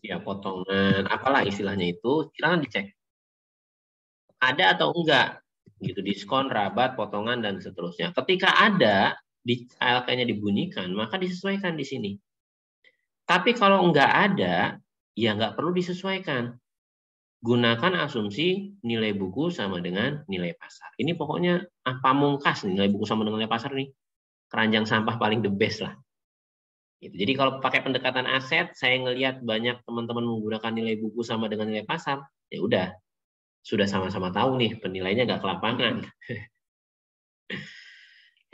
ya potongan, apalah istilahnya itu, silakan dicek. Ada atau enggak? Gitu, diskon, rabat, potongan, dan seterusnya. Ketika ada, di ALK-nya dibunyikan, maka disesuaikan di sini. Tapi kalau enggak ada, ya enggak perlu disesuaikan. Gunakan asumsi nilai buku sama dengan nilai pasar. Ini pokoknya pamungkas nih, nilai buku sama dengan nilai pasar nih. Keranjang sampah paling the best lah. Gitu. Jadi kalau pakai pendekatan aset, saya ngelihat banyak teman-teman menggunakan nilai buku sama dengan nilai pasar, ya udah, sudah sama-sama tahu nih penilainya nggak ke lapangan.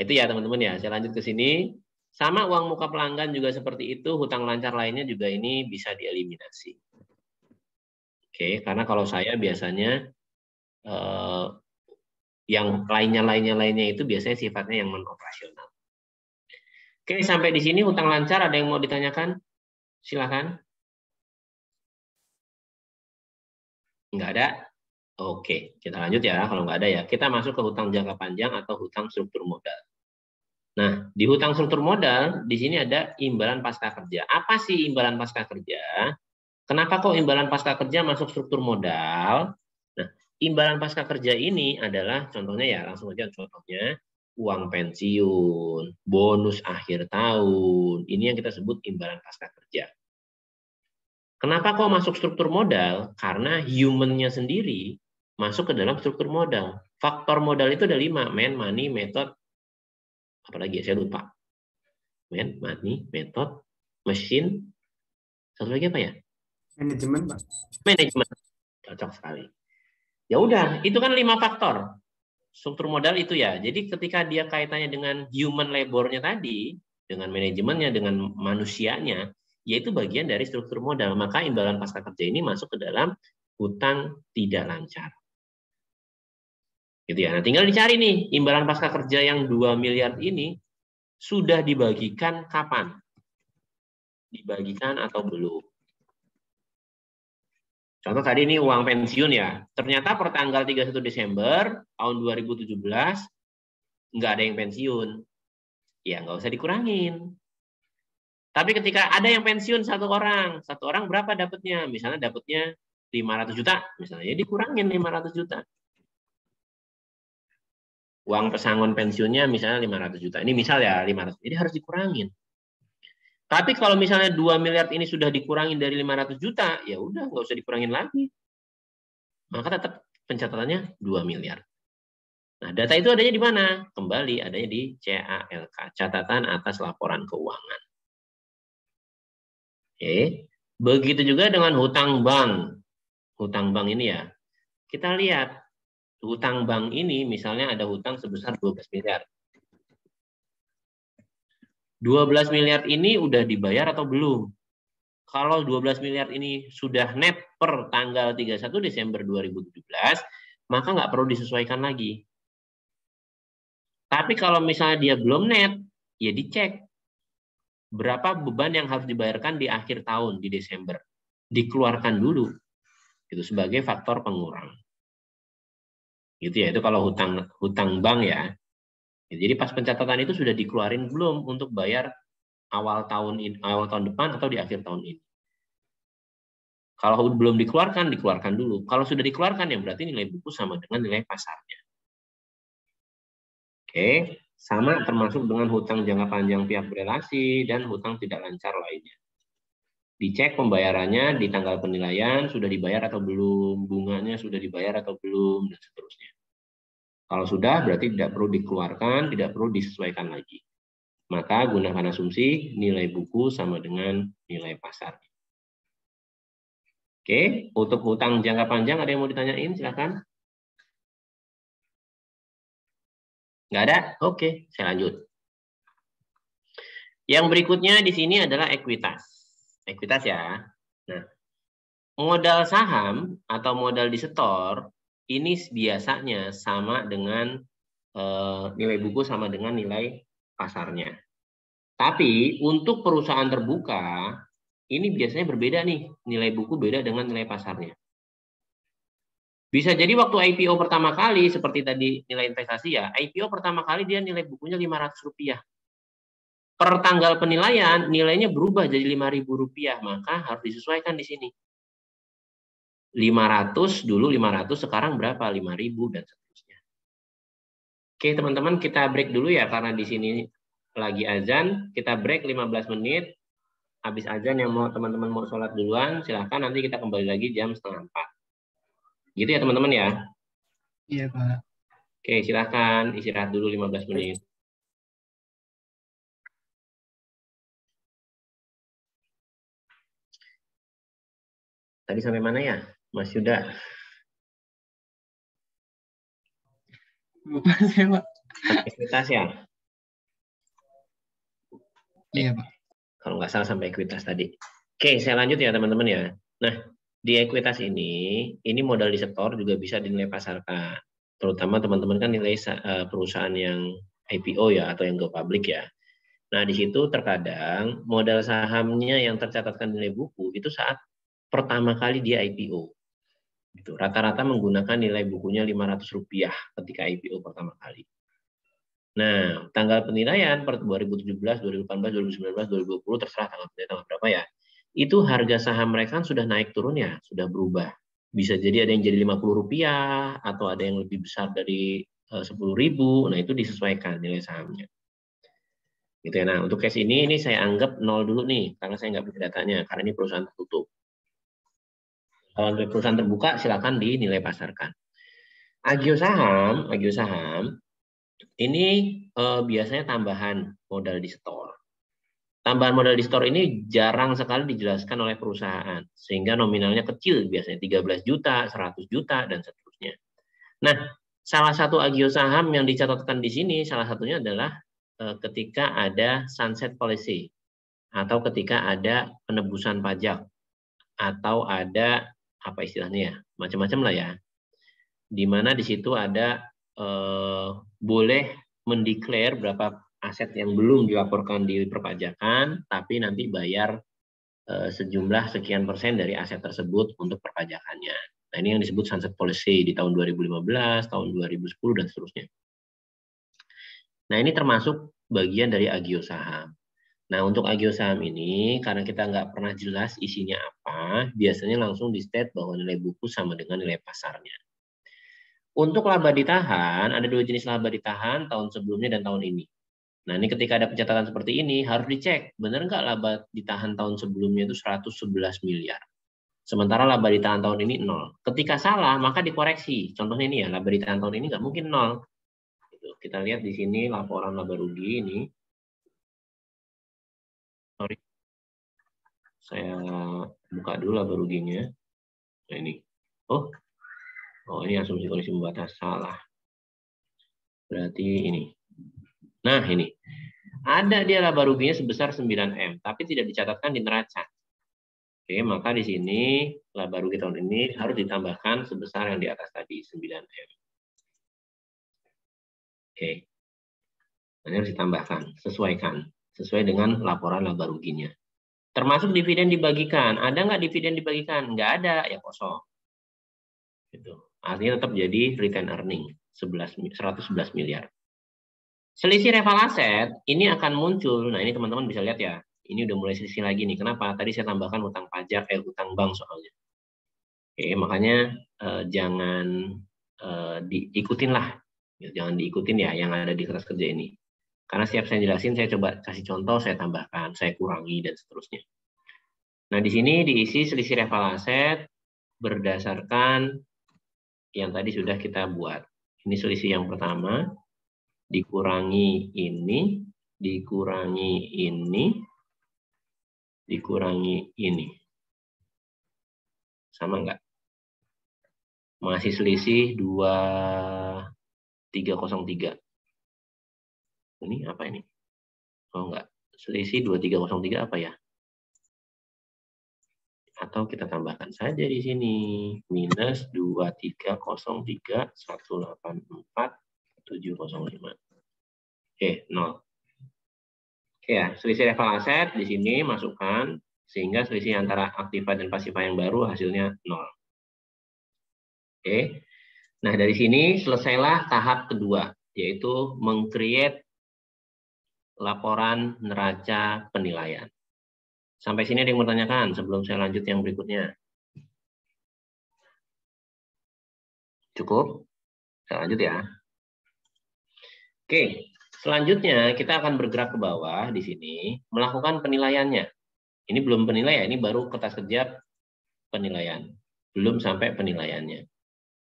Itu ya teman-teman ya. Saya lanjut ke sini. Sama uang muka pelanggan juga seperti itu, hutang lancar lainnya juga ini bisa dieliminasi. Oke, karena kalau saya biasanya yang lainnya itu biasanya sifatnya yang non-operasional. Oke, sampai di sini hutang lancar ada yang mau ditanyakan? Silakan. Enggak ada? Oke, kita lanjut ya. Kalau nggak ada ya, kita masuk ke hutang jangka panjang atau hutang struktur modal. Nah, di hutang struktur modal, di sini ada imbalan pasca kerja. Apa sih imbalan pasca kerja? Kenapa kok imbalan pasca kerja masuk struktur modal? Nah, imbalan pasca kerja ini adalah, contohnya ya, langsung aja contohnya, uang pensiun, bonus akhir tahun, ini yang kita sebut imbalan pasca kerja. Kenapa kok masuk struktur modal? Karena human-nya sendiri masuk ke dalam struktur modal. Faktor modal itu ada 5, man, money, method, apalagi ya, saya lupa. Man, money, method, machine, satu lagi apa ya? Manajemen, Pak. Manajemen. Cocok sekali. Ya udah, itu kan 5 faktor. Struktur modal itu ya. Jadi ketika dia kaitannya dengan human labor-nya tadi, dengan manajemennya, dengan manusianya, yaitu bagian dari struktur modal. Maka imbalan pasca kerja ini masuk ke dalam hutang tidak lancar. Gitu ya. Nah, tinggal dicari nih, imbalan pasca kerja yang 2 miliar ini sudah dibagikan kapan? Dibagikan atau belum? Contoh tadi ini uang pensiun ya. Ternyata per tanggal 31 Desember tahun 2017 nggak ada yang pensiun. Ya nggak usah dikurangin. Tapi ketika ada yang pensiun satu orang berapa dapatnya? Misalnya dapatnya 500 juta, misalnya ya dikurangin 500 juta. Uang pesangon pensiunnya misalnya 500 juta. Ini misal ya 500. Jadi harus dikurangin. Tapi kalau misalnya 2 miliar ini sudah dikurangin dari 500 juta, ya udah nggak usah dikurangin lagi. Maka tetap pencatatannya 2 miliar. Nah, data itu adanya di mana? Kembali adanya di CALK, catatan atas laporan keuangan. Oke. Begitu juga dengan hutang bank. Hutang bank ini ya. Kita lihat hutang bank ini misalnya ada hutang sebesar 12 miliar. 12 miliar ini udah dibayar atau belum? Kalau 12 miliar ini sudah net per tanggal 31 Desember 2017, maka nggak perlu disesuaikan lagi. Tapi kalau misalnya dia belum net, ya dicek berapa beban yang harus dibayarkan di akhir tahun, di Desember. Dikeluarkan dulu. Itu sebagai faktor pengurang. Gitu ya, itu kalau hutang bank ya. Jadi pas pencatatan itu sudah dikeluarin belum untuk bayar awal tahun depan atau di akhir tahun ini. Kalau belum dikeluarkan dulu. Kalau sudah dikeluarkan ya berarti nilai buku sama dengan nilai pasarnya. Oke, sama termasuk dengan hutang jangka panjang pihak berelasi dan hutang tidak lancar lainnya. Dicek pembayarannya di tanggal penilaian sudah dibayar atau belum, bunganya sudah dibayar atau belum, dan seterusnya. Kalau sudah, berarti tidak perlu dikeluarkan, tidak perlu disesuaikan lagi. Maka gunakan asumsi nilai buku sama dengan nilai pasar. Oke, untuk hutang jangka panjang ada yang mau ditanyain? Silakan. Nggak ada? Oke, saya lanjut. Yang berikutnya di sini adalah ekuitas. Ekuitas ya. Nah, modal saham atau modal disetor ini biasanya sama dengan nilai buku sama dengan nilai pasarnya. Tapi untuk perusahaan terbuka, ini biasanya berbeda nih. Nilai buku beda dengan nilai pasarnya. Bisa jadi waktu IPO pertama kali, seperti tadi nilai investasi ya, IPO pertama kali dia nilai bukunya Rp500. Per tanggal penilaian, nilainya berubah jadi Rp5.000, maka harus disesuaikan di sini. 500 dulu 500, sekarang berapa? 5.000 dan seterusnya. Oke teman-teman, kita break dulu ya karena di sini lagi azan. Kita break 15 menit. Habis azan yang mau teman-teman mau sholat duluan, silahkan nanti kita kembali lagi jam 3:30. Gitu ya teman-teman ya. Iya Pak. Oke, silahkan istirahat dulu 15 menit. Tadi sampai mana ya, Mas Yuda? Lupa saya Pak. Ekuitas ya? Iya Pak. Kalau nggak salah sampai ekuitas tadi. Oke, saya lanjut ya teman-teman ya. Nah, di ekuitas ini modal disetor juga bisa dinilai pasarkan. Terutama teman-teman kan nilai perusahaan yang IPO ya atau yang go public ya. Nah, di situ terkadang modal sahamnya yang tercatatkan nilai buku itu saat pertama kali dia IPO. Gitu. Rata-rata menggunakan nilai bukunya Rp500 ketika IPO pertama kali. Nah, tanggal penilaian per 2017, 2018, 2019, 2020 terserah tanggal berapa ya. Itu harga saham mereka kan sudah naik turun ya, sudah berubah. Bisa jadi ada yang jadi Rp50 atau ada yang lebih besar dari 10.000. Nah, itu disesuaikan nilai sahamnya. Gitu ya. Nah, untuk case ini saya anggap 0 dulu nih karena saya nggak punya datanya karena ini perusahaan tertutup. Kalau untuk perusahaan terbuka silakan dinilai pasarkan. Agio saham ini biasanya tambahan modal di store. Tambahan modal di store ini jarang sekali dijelaskan oleh perusahaan, sehingga nominalnya kecil, biasanya 13 juta, 100 juta, dan seterusnya. Nah, salah satu agio saham yang dicatatkan di sini, salah satunya adalah ketika ada sunset policy, atau ketika ada penebusan pajak, atau ada, apa istilahnya ya, macam-macam lah ya, di mana di situ ada boleh mendeklar berapa aset yang belum dilaporkan di perpajakan, tapi nanti bayar sejumlah sekian persen dari aset tersebut untuk perpajakannya. Nah, ini yang disebut sunset policy di tahun 2015, tahun 2010, dan seterusnya. Nah, ini termasuk bagian dari agio saham. Nah, untuk agio saham ini, karena kita nggak pernah jelas isinya apa, biasanya langsung di-state bahwa nilai buku sama dengan nilai pasarnya. Untuk laba ditahan, ada dua jenis laba ditahan, tahun sebelumnya dan tahun ini. Nah, ini ketika ada pencatatan seperti ini, harus dicek, benar nggak laba ditahan tahun sebelumnya itu 111 miliar. Sementara laba ditahan tahun ini 0. Ketika salah, maka dikoreksi. Contohnya ini ya, laba ditahan tahun ini nggak mungkin 0. Kita lihat di sini laporan laba rugi ini. Sorry. Saya buka dulu laba ruginya. Nah, ini. Oh, ini asumsi kondisi pembatas. Salah. Berarti ini. Nah, ini. Ada dia laba ruginya sebesar 9M, tapi tidak dicatatkan di neraca. Oke, maka di sini laba rugi tahun ini harus ditambahkan sebesar yang di atas tadi, 9M. Oke. Ini harus ditambahkan, sesuai dengan laporan laba ruginya. Termasuk dividen dibagikan. Ada nggak dividen dibagikan? Nggak ada, ya kosong. Gitu. Artinya tetap jadi return earning, 111 miliar. Selisih rival aset ini akan muncul. Nah, ini teman-teman bisa lihat ya. Ini udah mulai selisih lagi nih. Kenapa? Tadi saya tambahkan hutang pajak, hutang bank soalnya. Oke, makanya jangan diikutin lah. Jangan diikutin ya yang ada di kertas kerja ini. Karena setiap saya jelasin, saya coba kasih contoh, saya tambahkan, saya kurangi, dan seterusnya. Nah, di sini diisi selisih rival aset berdasarkan yang tadi sudah kita buat. Ini selisih yang pertama. Dikurangi ini, dikurangi ini, dikurangi ini. Sama enggak? Masih selisih 2303. Ini apa ini? Oh enggak. Selisih 2303 apa ya? Atau kita tambahkan saja di sini. Minus 2303 184 705. Oke, 0. Oke ya, selisih level aset di sini masukkan, sehingga selisih antara aktiva dan pasiva yang baru hasilnya 0. Oke, nah dari sini selesailah tahap kedua, yaitu meng-create laporan neraca penilaian. Sampai sini ada yang bertanyakan sebelum saya lanjut yang berikutnya. Cukup? Saya lanjut ya. Oke, selanjutnya kita akan bergerak ke bawah di sini, melakukan penilaiannya. Ini belum penilaian, ini baru kertas kerja penilaian. Belum sampai penilaiannya.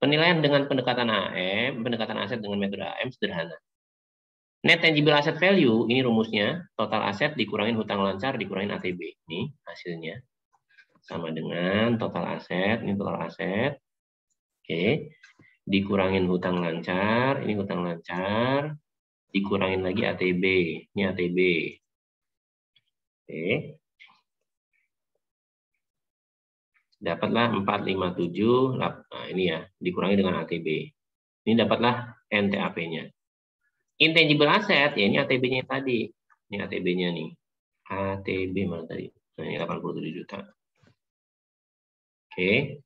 Penilaian dengan pendekatan AM, pendekatan aset dengan metode AM sederhana. Net tangible asset value, ini rumusnya, total aset dikurangin hutang lancar, dikurangin ATB. Ini hasilnya. Sama dengan total aset, ini total aset. Oke, dikurangin hutang lancar, ini hutang lancar. Dikurangin lagi ATB, ini ATB. Oke. Dapatlah 457, nah ini ya, dikurangi dengan ATB. Ini dapatlah NTAP-nya. Intangible asset, ya ini ATB-nya tadi. Ini ATB-nya nih. ATB mana tadi? Nah, ini 87 juta. Oke.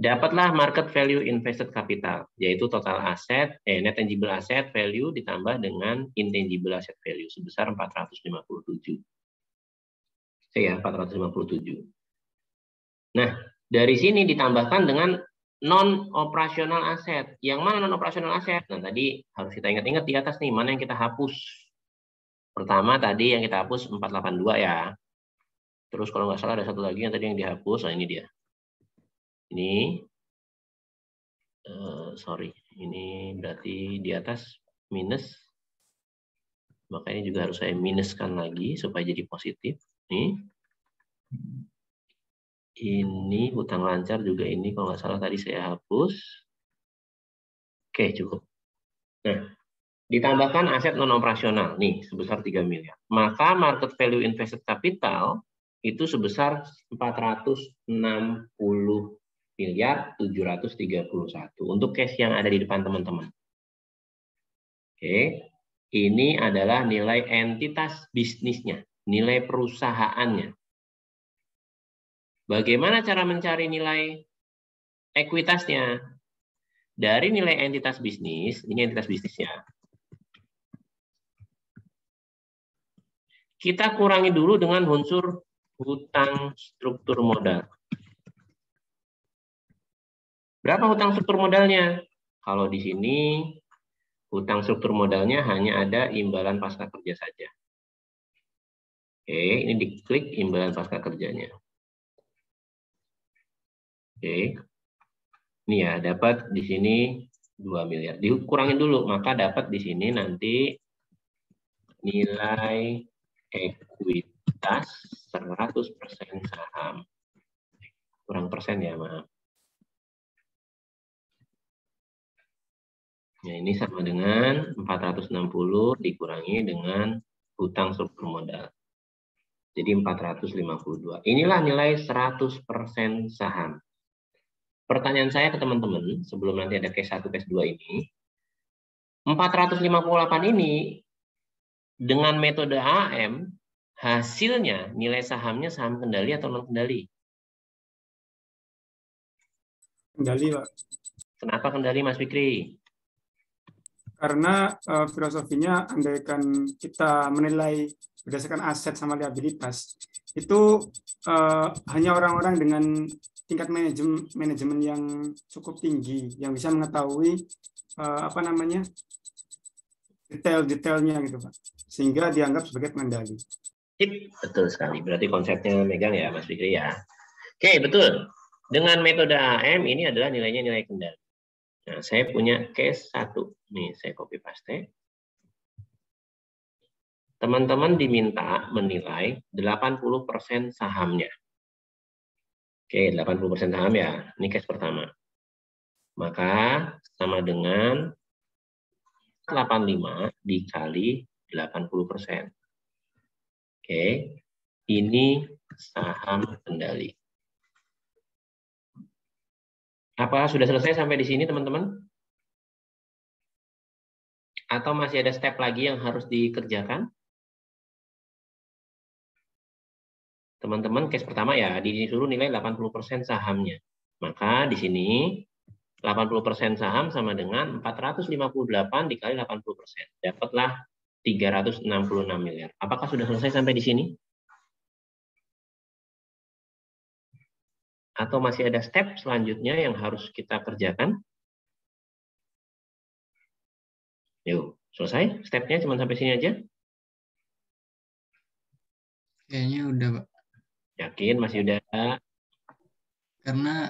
Dapatlah market value invested capital, yaitu total aset, net tangible asset value ditambah dengan intangible asset value sebesar 457. Oke ya, 457. Nah, dari sini ditambahkan dengan non-operasional aset. Yang mana non-operasional aset? Nah, tadi harus kita ingat-ingat di atas nih, mana yang kita hapus. Pertama tadi yang kita hapus 482 ya. Terus kalau nggak salah ada satu lagi yang tadi yang dihapus, nah ini dia. Ini, sorry, ini berarti di atas minus. Maka ini juga harus saya minuskan lagi supaya jadi positif. Nih. Ini hutang lancar juga ini kalau nggak salah tadi saya hapus. Oke, cukup. Nah, ditambahkan aset non operasional nih sebesar 3 miliar. Maka market value invested capital itu sebesar 460 miliar 731 untuk cash yang ada di depan teman-teman. Oke. Ini adalah nilai entitas bisnisnya, nilai perusahaannya. Bagaimana cara mencari nilai ekuitasnya? Dari nilai entitas bisnis, ini entitas bisnisnya. Kita kurangi dulu dengan unsur hutang struktur modal. Berapa hutang struktur modalnya? Kalau di sini hutang struktur modalnya hanya ada imbalan pasca kerja saja. Oke, ini diklik imbalan pasca kerjanya. Oke. Ini ya, dapat di sini 2 miliar. Dikurangin dulu, maka dapat di sini nanti nilai ekuitas 100% saham. Kurang persen ya, maaf. Ya, ini sama dengan 460 dikurangi dengan hutang struktur modal. Jadi 452. Inilah nilai 100% saham. Pertanyaan saya ke teman-teman, sebelum nanti ada case 1, case 2 ini, 458 ini dengan metode AM, hasilnya nilai sahamnya saham kendali atau non kendali? Kendali, Pak. Kenapa kendali, Mas Fikri? Karena filosofinya andaikan kita menilai berdasarkan aset sama liabilitas, itu hanya orang-orang dengan tingkat manajemen yang cukup tinggi yang bisa mengetahui detail-detailnya gitu, Pak, sehingga dianggap sebagai pengendali. Betul sekali. Berarti konsepnya megang ya, Mas Fikri ya. Oke, betul. Dengan metode AM ini adalah nilainya nilai kendali. Nah, saya punya case 1. Nih, saya copy paste. Teman-teman diminta menilai 80% sahamnya. Oke, 80% saham ya. Ini case pertama. Maka sama dengan 85 dikali 80%. Oke, ini saham kendali. Apa sudah selesai sampai di sini, teman-teman? Atau masih ada step lagi yang harus dikerjakan? Teman-teman, case pertama ya, disuruh nilai 80% sahamnya. Maka di sini 80% saham sama dengan 458 dikali 80%. Dapatlah 366 miliar. Apakah sudah selesai sampai di sini? Atau masih ada step selanjutnya yang harus kita kerjakan? Yuk, selesai? Stepnya cuma sampai sini aja? Kayaknya udah, Pak. Yakin masih udah? Karena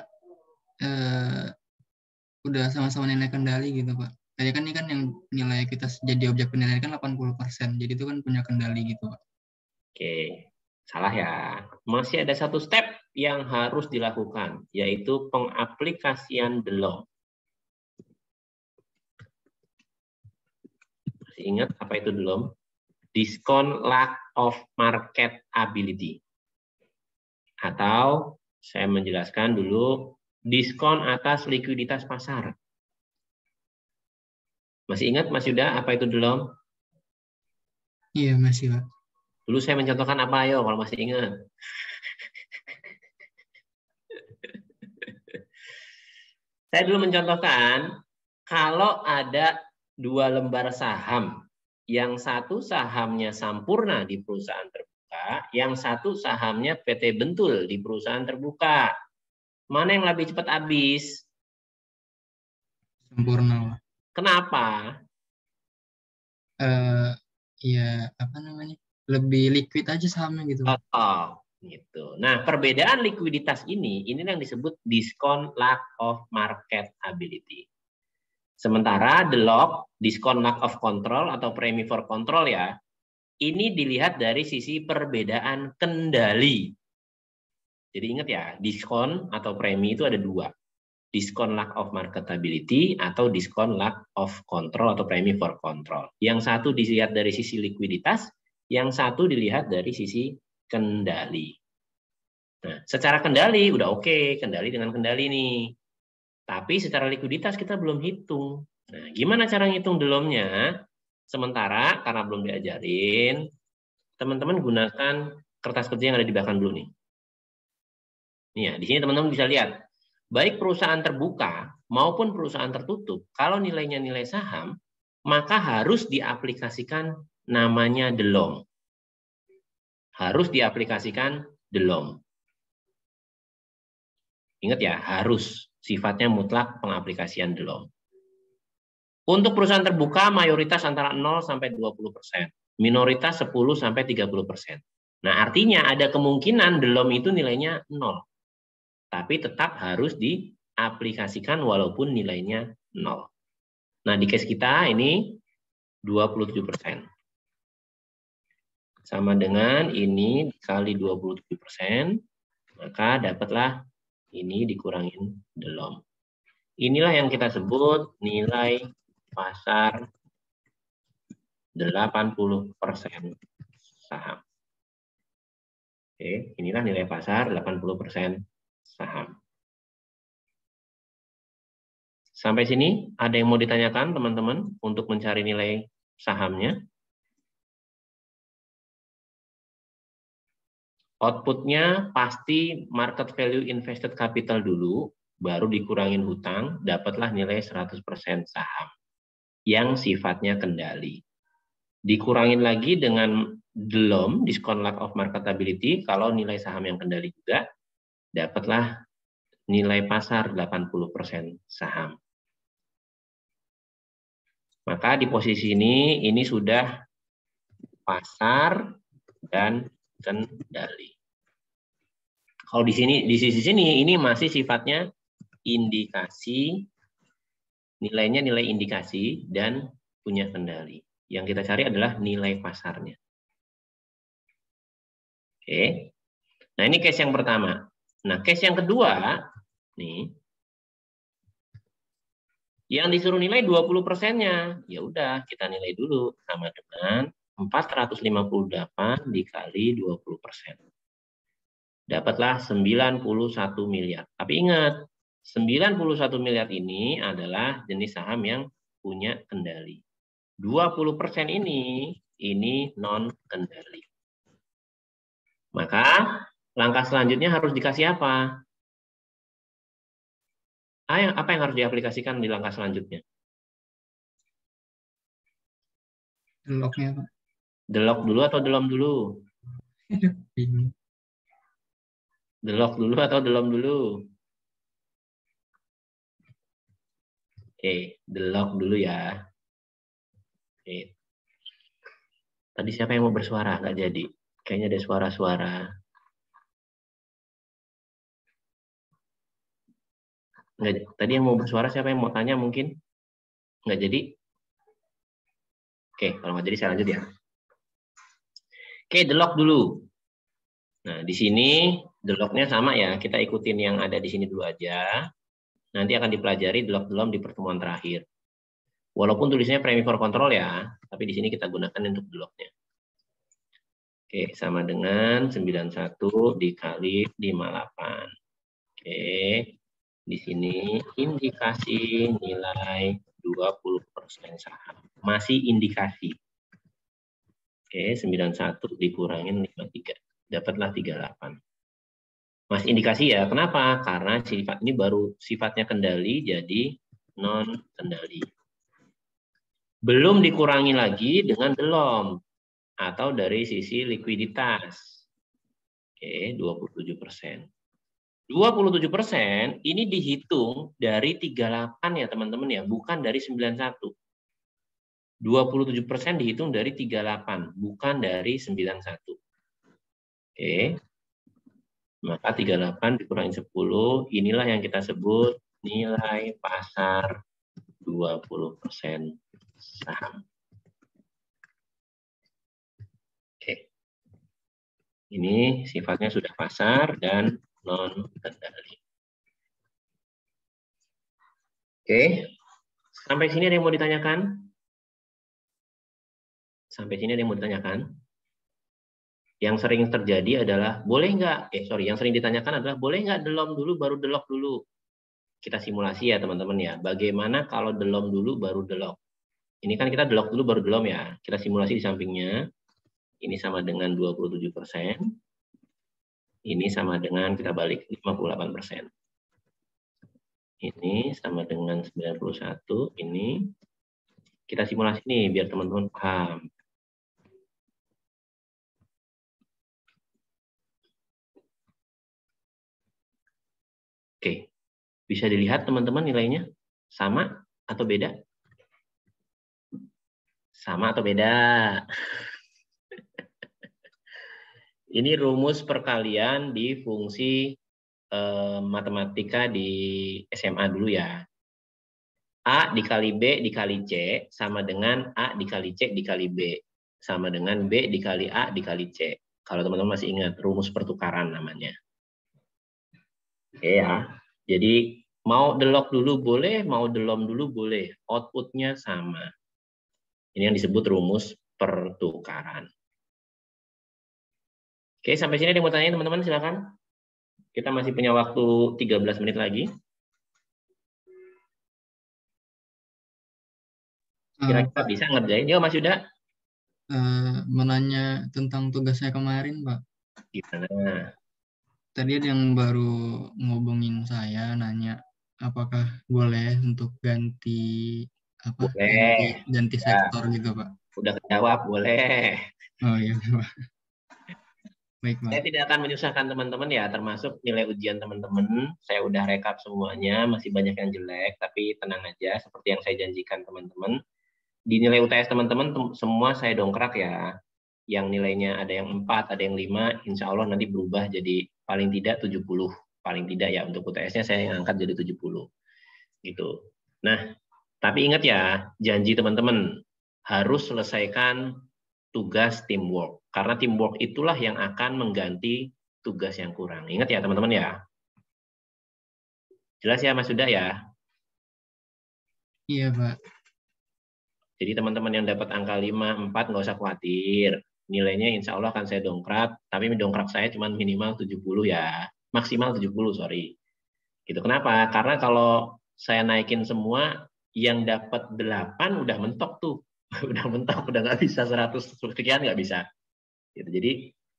udah sama-sama nilai kendali gitu, Pak. Tadi kan ini kan yang nilai kita jadi objek penilaian kan 80%. Jadi itu kan punya kendali gitu, Pak. Oke, salah ya. Masih ada satu step yang harus dilakukan, yaitu pengaplikasian the law. Masih ingat apa itu the law? Discount lack of market ability. Atau saya menjelaskan dulu, diskon atas likuiditas pasar. Masih ingat Mas Yuda apa itu the law? Iya, masih, Pak. Dulu saya mencontohkan apa, ayo kalau masih ingat. Saya dulu mencontohkan, kalau ada 2 lembar saham, yang satu sahamnya Sampurna di perusahaan terbuka, yang satu sahamnya PT Bentul di perusahaan terbuka. Mana yang lebih cepat habis? Sampurna, Pak. Kenapa? Ya, apa namanya? Lebih liquid aja sahamnya gitu, Pak. Gitu. Nah, perbedaan likuiditas ini yang disebut diskon lack of market ability. Sementara DLOC, diskon lack of control atau premi for control ya, ini dilihat dari sisi perbedaan kendali. Jadi ingat ya, diskon atau premi itu ada dua. Diskon lack of marketability atau diskon lack of control atau premi for control. Yang satu dilihat dari sisi likuiditas, yang satu dilihat dari sisi kendali. Nah, secara kendali udah oke, kendali dengan kendali nih. Tapi secara likuiditas kita belum hitung. Nah, gimana cara ngitung delomnya? Sementara karena belum diajarin, teman-teman gunakan kertas kerja yang ada di belakang dulu nih. Nih ya, di sini teman-teman bisa lihat, baik perusahaan terbuka maupun perusahaan tertutup, kalau nilainya nilai saham, maka harus diaplikasikan namanya DELOM. Harus diaplikasikan DELOM. Ingat ya, harus. Sifatnya mutlak pengaplikasian DELOM. Untuk perusahaan terbuka, mayoritas antara 0 sampai 20%. Minoritas 10 sampai 30%. Nah, artinya ada kemungkinan DELOM itu nilainya 0. Tapi tetap harus diaplikasikan walaupun nilainya 0. Nah, di case kita ini 27%. Sama dengan ini dikali 27%, maka dapatlah ini dikurangin DELOM. Inilah yang kita sebut nilai pasar 80% saham. Oke, inilah nilai pasar 80% saham. Sampai sini ada yang mau ditanyakan teman-teman untuk mencari nilai sahamnya? Outputnya pasti market value invested capital dulu, baru dikurangin hutang, dapatlah nilai 100% saham yang sifatnya kendali. Dikurangin lagi dengan DELOM, diskon lack of marketability, kalau nilai saham yang kendali juga, dapatlah nilai pasar 80% saham. Maka di posisi ini sudah pasar dan kendali. Kalau di sisi sini ini masih sifatnya indikasi, nilainya nilai indikasi dan punya kendali. Yang kita cari adalah nilai pasarnya. Oke. Nah, ini case yang pertama. Nah, case yang kedua nih, yang disuruh nilai 20%-nya. Ya udah, kita nilai dulu sama dengan 458 dikali 20%. Dapatlah 91 miliar. Tapi ingat, 91 miliar ini adalah jenis saham yang punya kendali. 20% ini non-kendali. Maka langkah selanjutnya harus dikasih apa? Apa yang harus diaplikasikan di langkah selanjutnya? DELOC-nya, Pak. DELOC dulu atau DELOM dulu? Bingung. DELOC dulu atau DELOM dulu? Oke, DELOC dulu ya. Oke. Tadi siapa yang mau bersuara? Nggak jadi. Kayaknya ada suara-suara. Tadi yang mau bersuara siapa yang mau tanya mungkin? Nggak jadi? Oke, kalau nggak jadi saya lanjut ya. Oke, DELOC dulu. Nah, di sini DELOC-nya sama ya. Kita ikutin yang ada di sini dulu aja. Nanti akan dipelajari DELOC-DELOM di pertemuan terakhir. Walaupun tulisannya premi for control ya, tapi di sini kita gunakan untuk DELOC-nya. Oke, sama dengan 91 dikali 58. Oke, di sini indikasi nilai 20% saham. Masih indikasi. Oke, 91 dikurangin 53. Dapatlah 38. Masih indikasi ya. Kenapa? Karena sifat ini baru sifatnya kendali, jadi non-kendali. Belum dikurangi lagi dengan DELOM atau dari sisi likuiditas. Oke, 27%. 27% ini dihitung dari 38 ya teman-teman ya, bukan dari 91. 27% dihitung dari 38, bukan dari 91. Oke. Maka 38 dikurangi 10, inilah yang kita sebut nilai pasar 20% saham. Oke. Ini sifatnya sudah pasar dan non-kendali. Oke. Sampai sini ada yang mau ditanyakan? Sampai sini ada yang mau ditanyakan? Yang sering terjadi adalah, boleh nggak, yang sering ditanyakan adalah, boleh nggak delom dulu baru delok dulu? Kita simulasi ya teman-teman ya, bagaimana kalau delom dulu baru delok? Ini kan kita delok dulu baru delom ya, kita simulasi di sampingnya, ini sama dengan 27%, ini sama dengan, kita balik, 58%. Ini sama dengan 91, ini, kita simulasi nih, biar teman-teman paham. Oke, bisa dilihat teman-teman nilainya sama atau beda? Sama atau beda? Ini rumus perkalian di fungsi matematika di SMA dulu ya. A dikali B dikali C sama dengan A dikali C dikali B. Sama dengan B dikali A dikali C. Kalau teman-teman masih ingat, rumus pertukaran namanya. Oke ya, jadi mau delok dulu boleh, mau delom dulu boleh. Outputnya sama. Ini yang disebut rumus pertukaran. Oke, sampai sini ada yang mau tanya teman-teman, silakan. Kita masih punya waktu 13 menit lagi. Kira-kira bisa ngerjain? Yuk Mas Yuda. Menanya tentang tugasnya kemarin, Pak. Gimana? Tadi ada yang baru ngobongin saya, nanya apakah boleh untuk ganti Boleh. ganti Ya. sektor gitu, Pak. Udah kejawab, boleh. Oh iya, Pak. Baik, Pak. Saya tidak akan menyusahkan teman-teman ya, termasuk nilai ujian teman-teman. Saya udah rekap semuanya, masih banyak yang jelek, tapi tenang aja, seperti yang saya janjikan teman-teman. Di nilai UTS teman-teman semua saya dongkrak ya. Yang nilainya ada yang 4, ada yang 5, insya Allah nanti berubah jadi paling tidak 70. Paling tidak ya, untuk UTS-nya saya angkat jadi 70. Gitu. Nah, tapi ingat ya, janji teman-teman, harus selesaikan tugas teamwork. Karena teamwork itulah yang akan mengganti tugas yang kurang. Ingat ya teman-teman ya. Jelas ya Mas Sudah ya? Iya, Pak. Jadi teman-teman yang dapat angka 5, 4 nggak usah khawatir. Nilainya insya Allah akan saya dongkrak, tapi dongkrak saya cuma minimal 70 ya. Maksimal 70, sorry. Gitu. Kenapa? Karena kalau saya naikin semua, yang dapat 8 udah mentok tuh. Udah mentok, udah nggak bisa 100 sekian, nggak bisa. Gitu. Jadi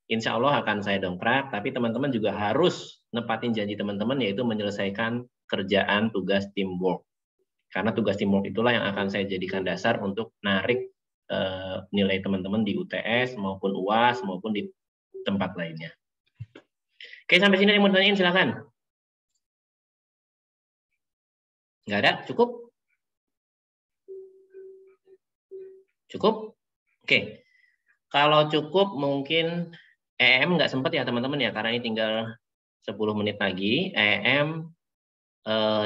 insya Allah akan saya dongkrak, tapi teman-teman juga harus nepatin janji teman-teman, yaitu menyelesaikan kerjaan tugas teamwork. Karena tugas teamwork itulah yang akan saya jadikan dasar untuk narik nilai teman-teman di UTS maupun UAS maupun di tempat lainnya. Oke, sampai sini yang mau tanyain silakan. Nggak ada? Cukup? Cukup? Oke. Kalau cukup mungkin EM nggak sempat ya teman-teman ya, karena ini tinggal 10 menit lagi. EM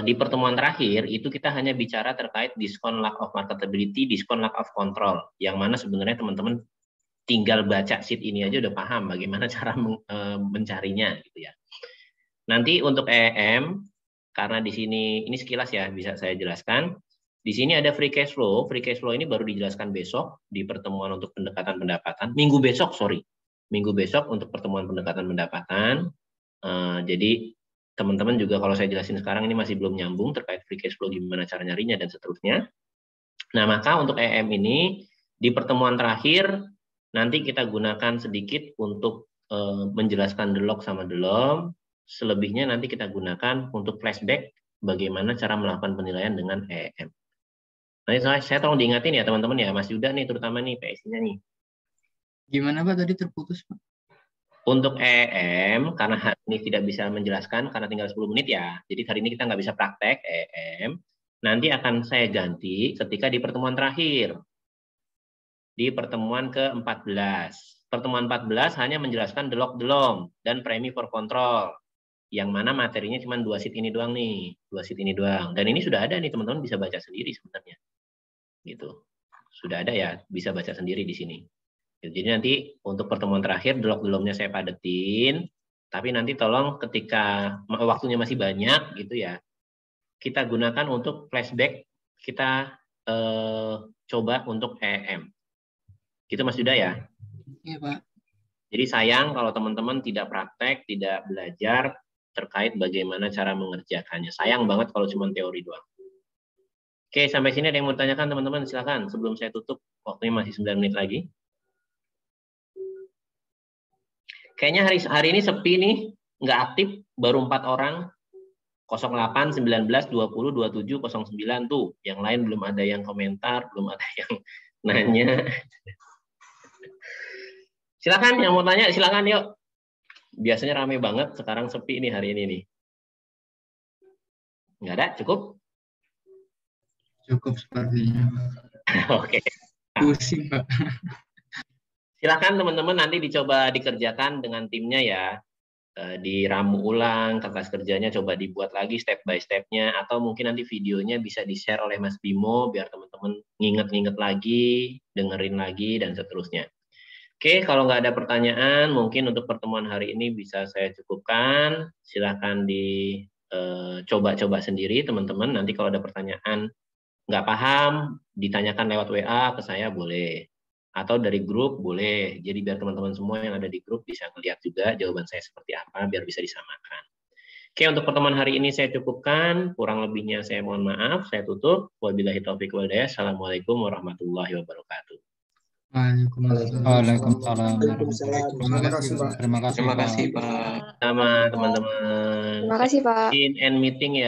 di pertemuan terakhir itu kita hanya bicara terkait diskon lack of marketability, diskon lack of control, yang mana sebenarnya teman-teman tinggal baca sheet ini aja udah paham bagaimana cara mencarinya gitu ya. Nanti untuk EM, karena di sini ini sekilas ya bisa saya jelaskan. Di sini ada free cash flow. Free cash flow ini baru dijelaskan besok di pertemuan untuk pendekatan pendapatan. Minggu besok untuk pertemuan pendekatan pendapatan. Jadi teman-teman juga kalau saya jelasin sekarang ini masih belum nyambung terkait free cash flow, gimana cara nyarinya dan seterusnya. Nah, maka untuk EM ini di pertemuan terakhir nanti kita gunakan sedikit untuk menjelaskan delok sama delom. Selebihnya nanti kita gunakan untuk flashback bagaimana cara melakukan penilaian dengan EM. Nanti saya tolong diingatin ya teman-teman ya, Mas Yuda nih terutama nih PSI-nya nih. Gimana Pak tadi terputus Pak? Untuk EM, karena hari ini tidak bisa menjelaskan, karena tinggal 10 menit ya, jadi hari ini kita nggak bisa praktek EM, nanti akan saya ganti ketika di pertemuan terakhir. Di pertemuan ke-14. pertemuan 14 hanya menjelaskan delok-delom dan premi for control. Yang mana materinya cuma 2 sheet ini doang nih, 2 sheet ini doang. Dan ini sudah ada nih, teman-teman bisa baca sendiri sebenarnya. Gitu. Sudah ada ya, bisa baca sendiri di sini. Jadi nanti untuk pertemuan terakhir delok-delomnya saya padetin, tapi nanti tolong ketika waktunya masih banyak gitu ya, kita gunakan untuk flashback, kita coba untuk EM. Gitu Mas Yuda ya? Iya Pak. Jadi sayang kalau teman-teman tidak praktek, tidak belajar terkait bagaimana cara mengerjakannya. Sayang banget kalau cuma teori doang. Oke, sampai sini ada yang mau tanyakan teman-teman? Silakan sebelum saya tutup, waktunya masih 9 menit lagi. Kayaknya hari ini sepi nih, nggak aktif, baru 4 orang. 08, 19, 20, 27, 09 tuh. Yang lain belum ada yang komentar, belum ada yang nanya. Silakan yang mau tanya, silakan yuk. Biasanya rame banget, sekarang sepi nih hari ini nih. Nggak ada, cukup? Cukup sepertinya. Oke. Pusing Pak. Silakan teman-teman nanti dicoba dikerjakan dengan timnya ya. Diramu ulang, kertas kerjanya coba dibuat lagi step by step-nya, atau mungkin nanti videonya bisa di-share oleh Mas Bimo, biar teman-teman nginget-nginget lagi, dengerin lagi, dan seterusnya. Oke, kalau nggak ada pertanyaan, mungkin untuk pertemuan hari ini bisa saya cukupkan. Silahkan dicoba-coba sendiri, teman-teman. Nanti kalau ada pertanyaan nggak paham, ditanyakan lewat WA ke saya boleh. Atau dari grup boleh. Jadi biar teman-teman semua yang ada di grup bisa ngeliat juga jawaban saya seperti apa, biar bisa disamakan. Oke, untuk pertemuan hari ini saya cukupkan. Kurang lebihnya saya mohon maaf. Saya tutup. Wabillahi taufiq wal hidayah. Assalamualaikum warahmatullahi wabarakatuh. Waalaikumsalam. Terima kasih Pak. Terima kasih Pak. Sama teman-teman. Terima kasih Pak. End meeting ya.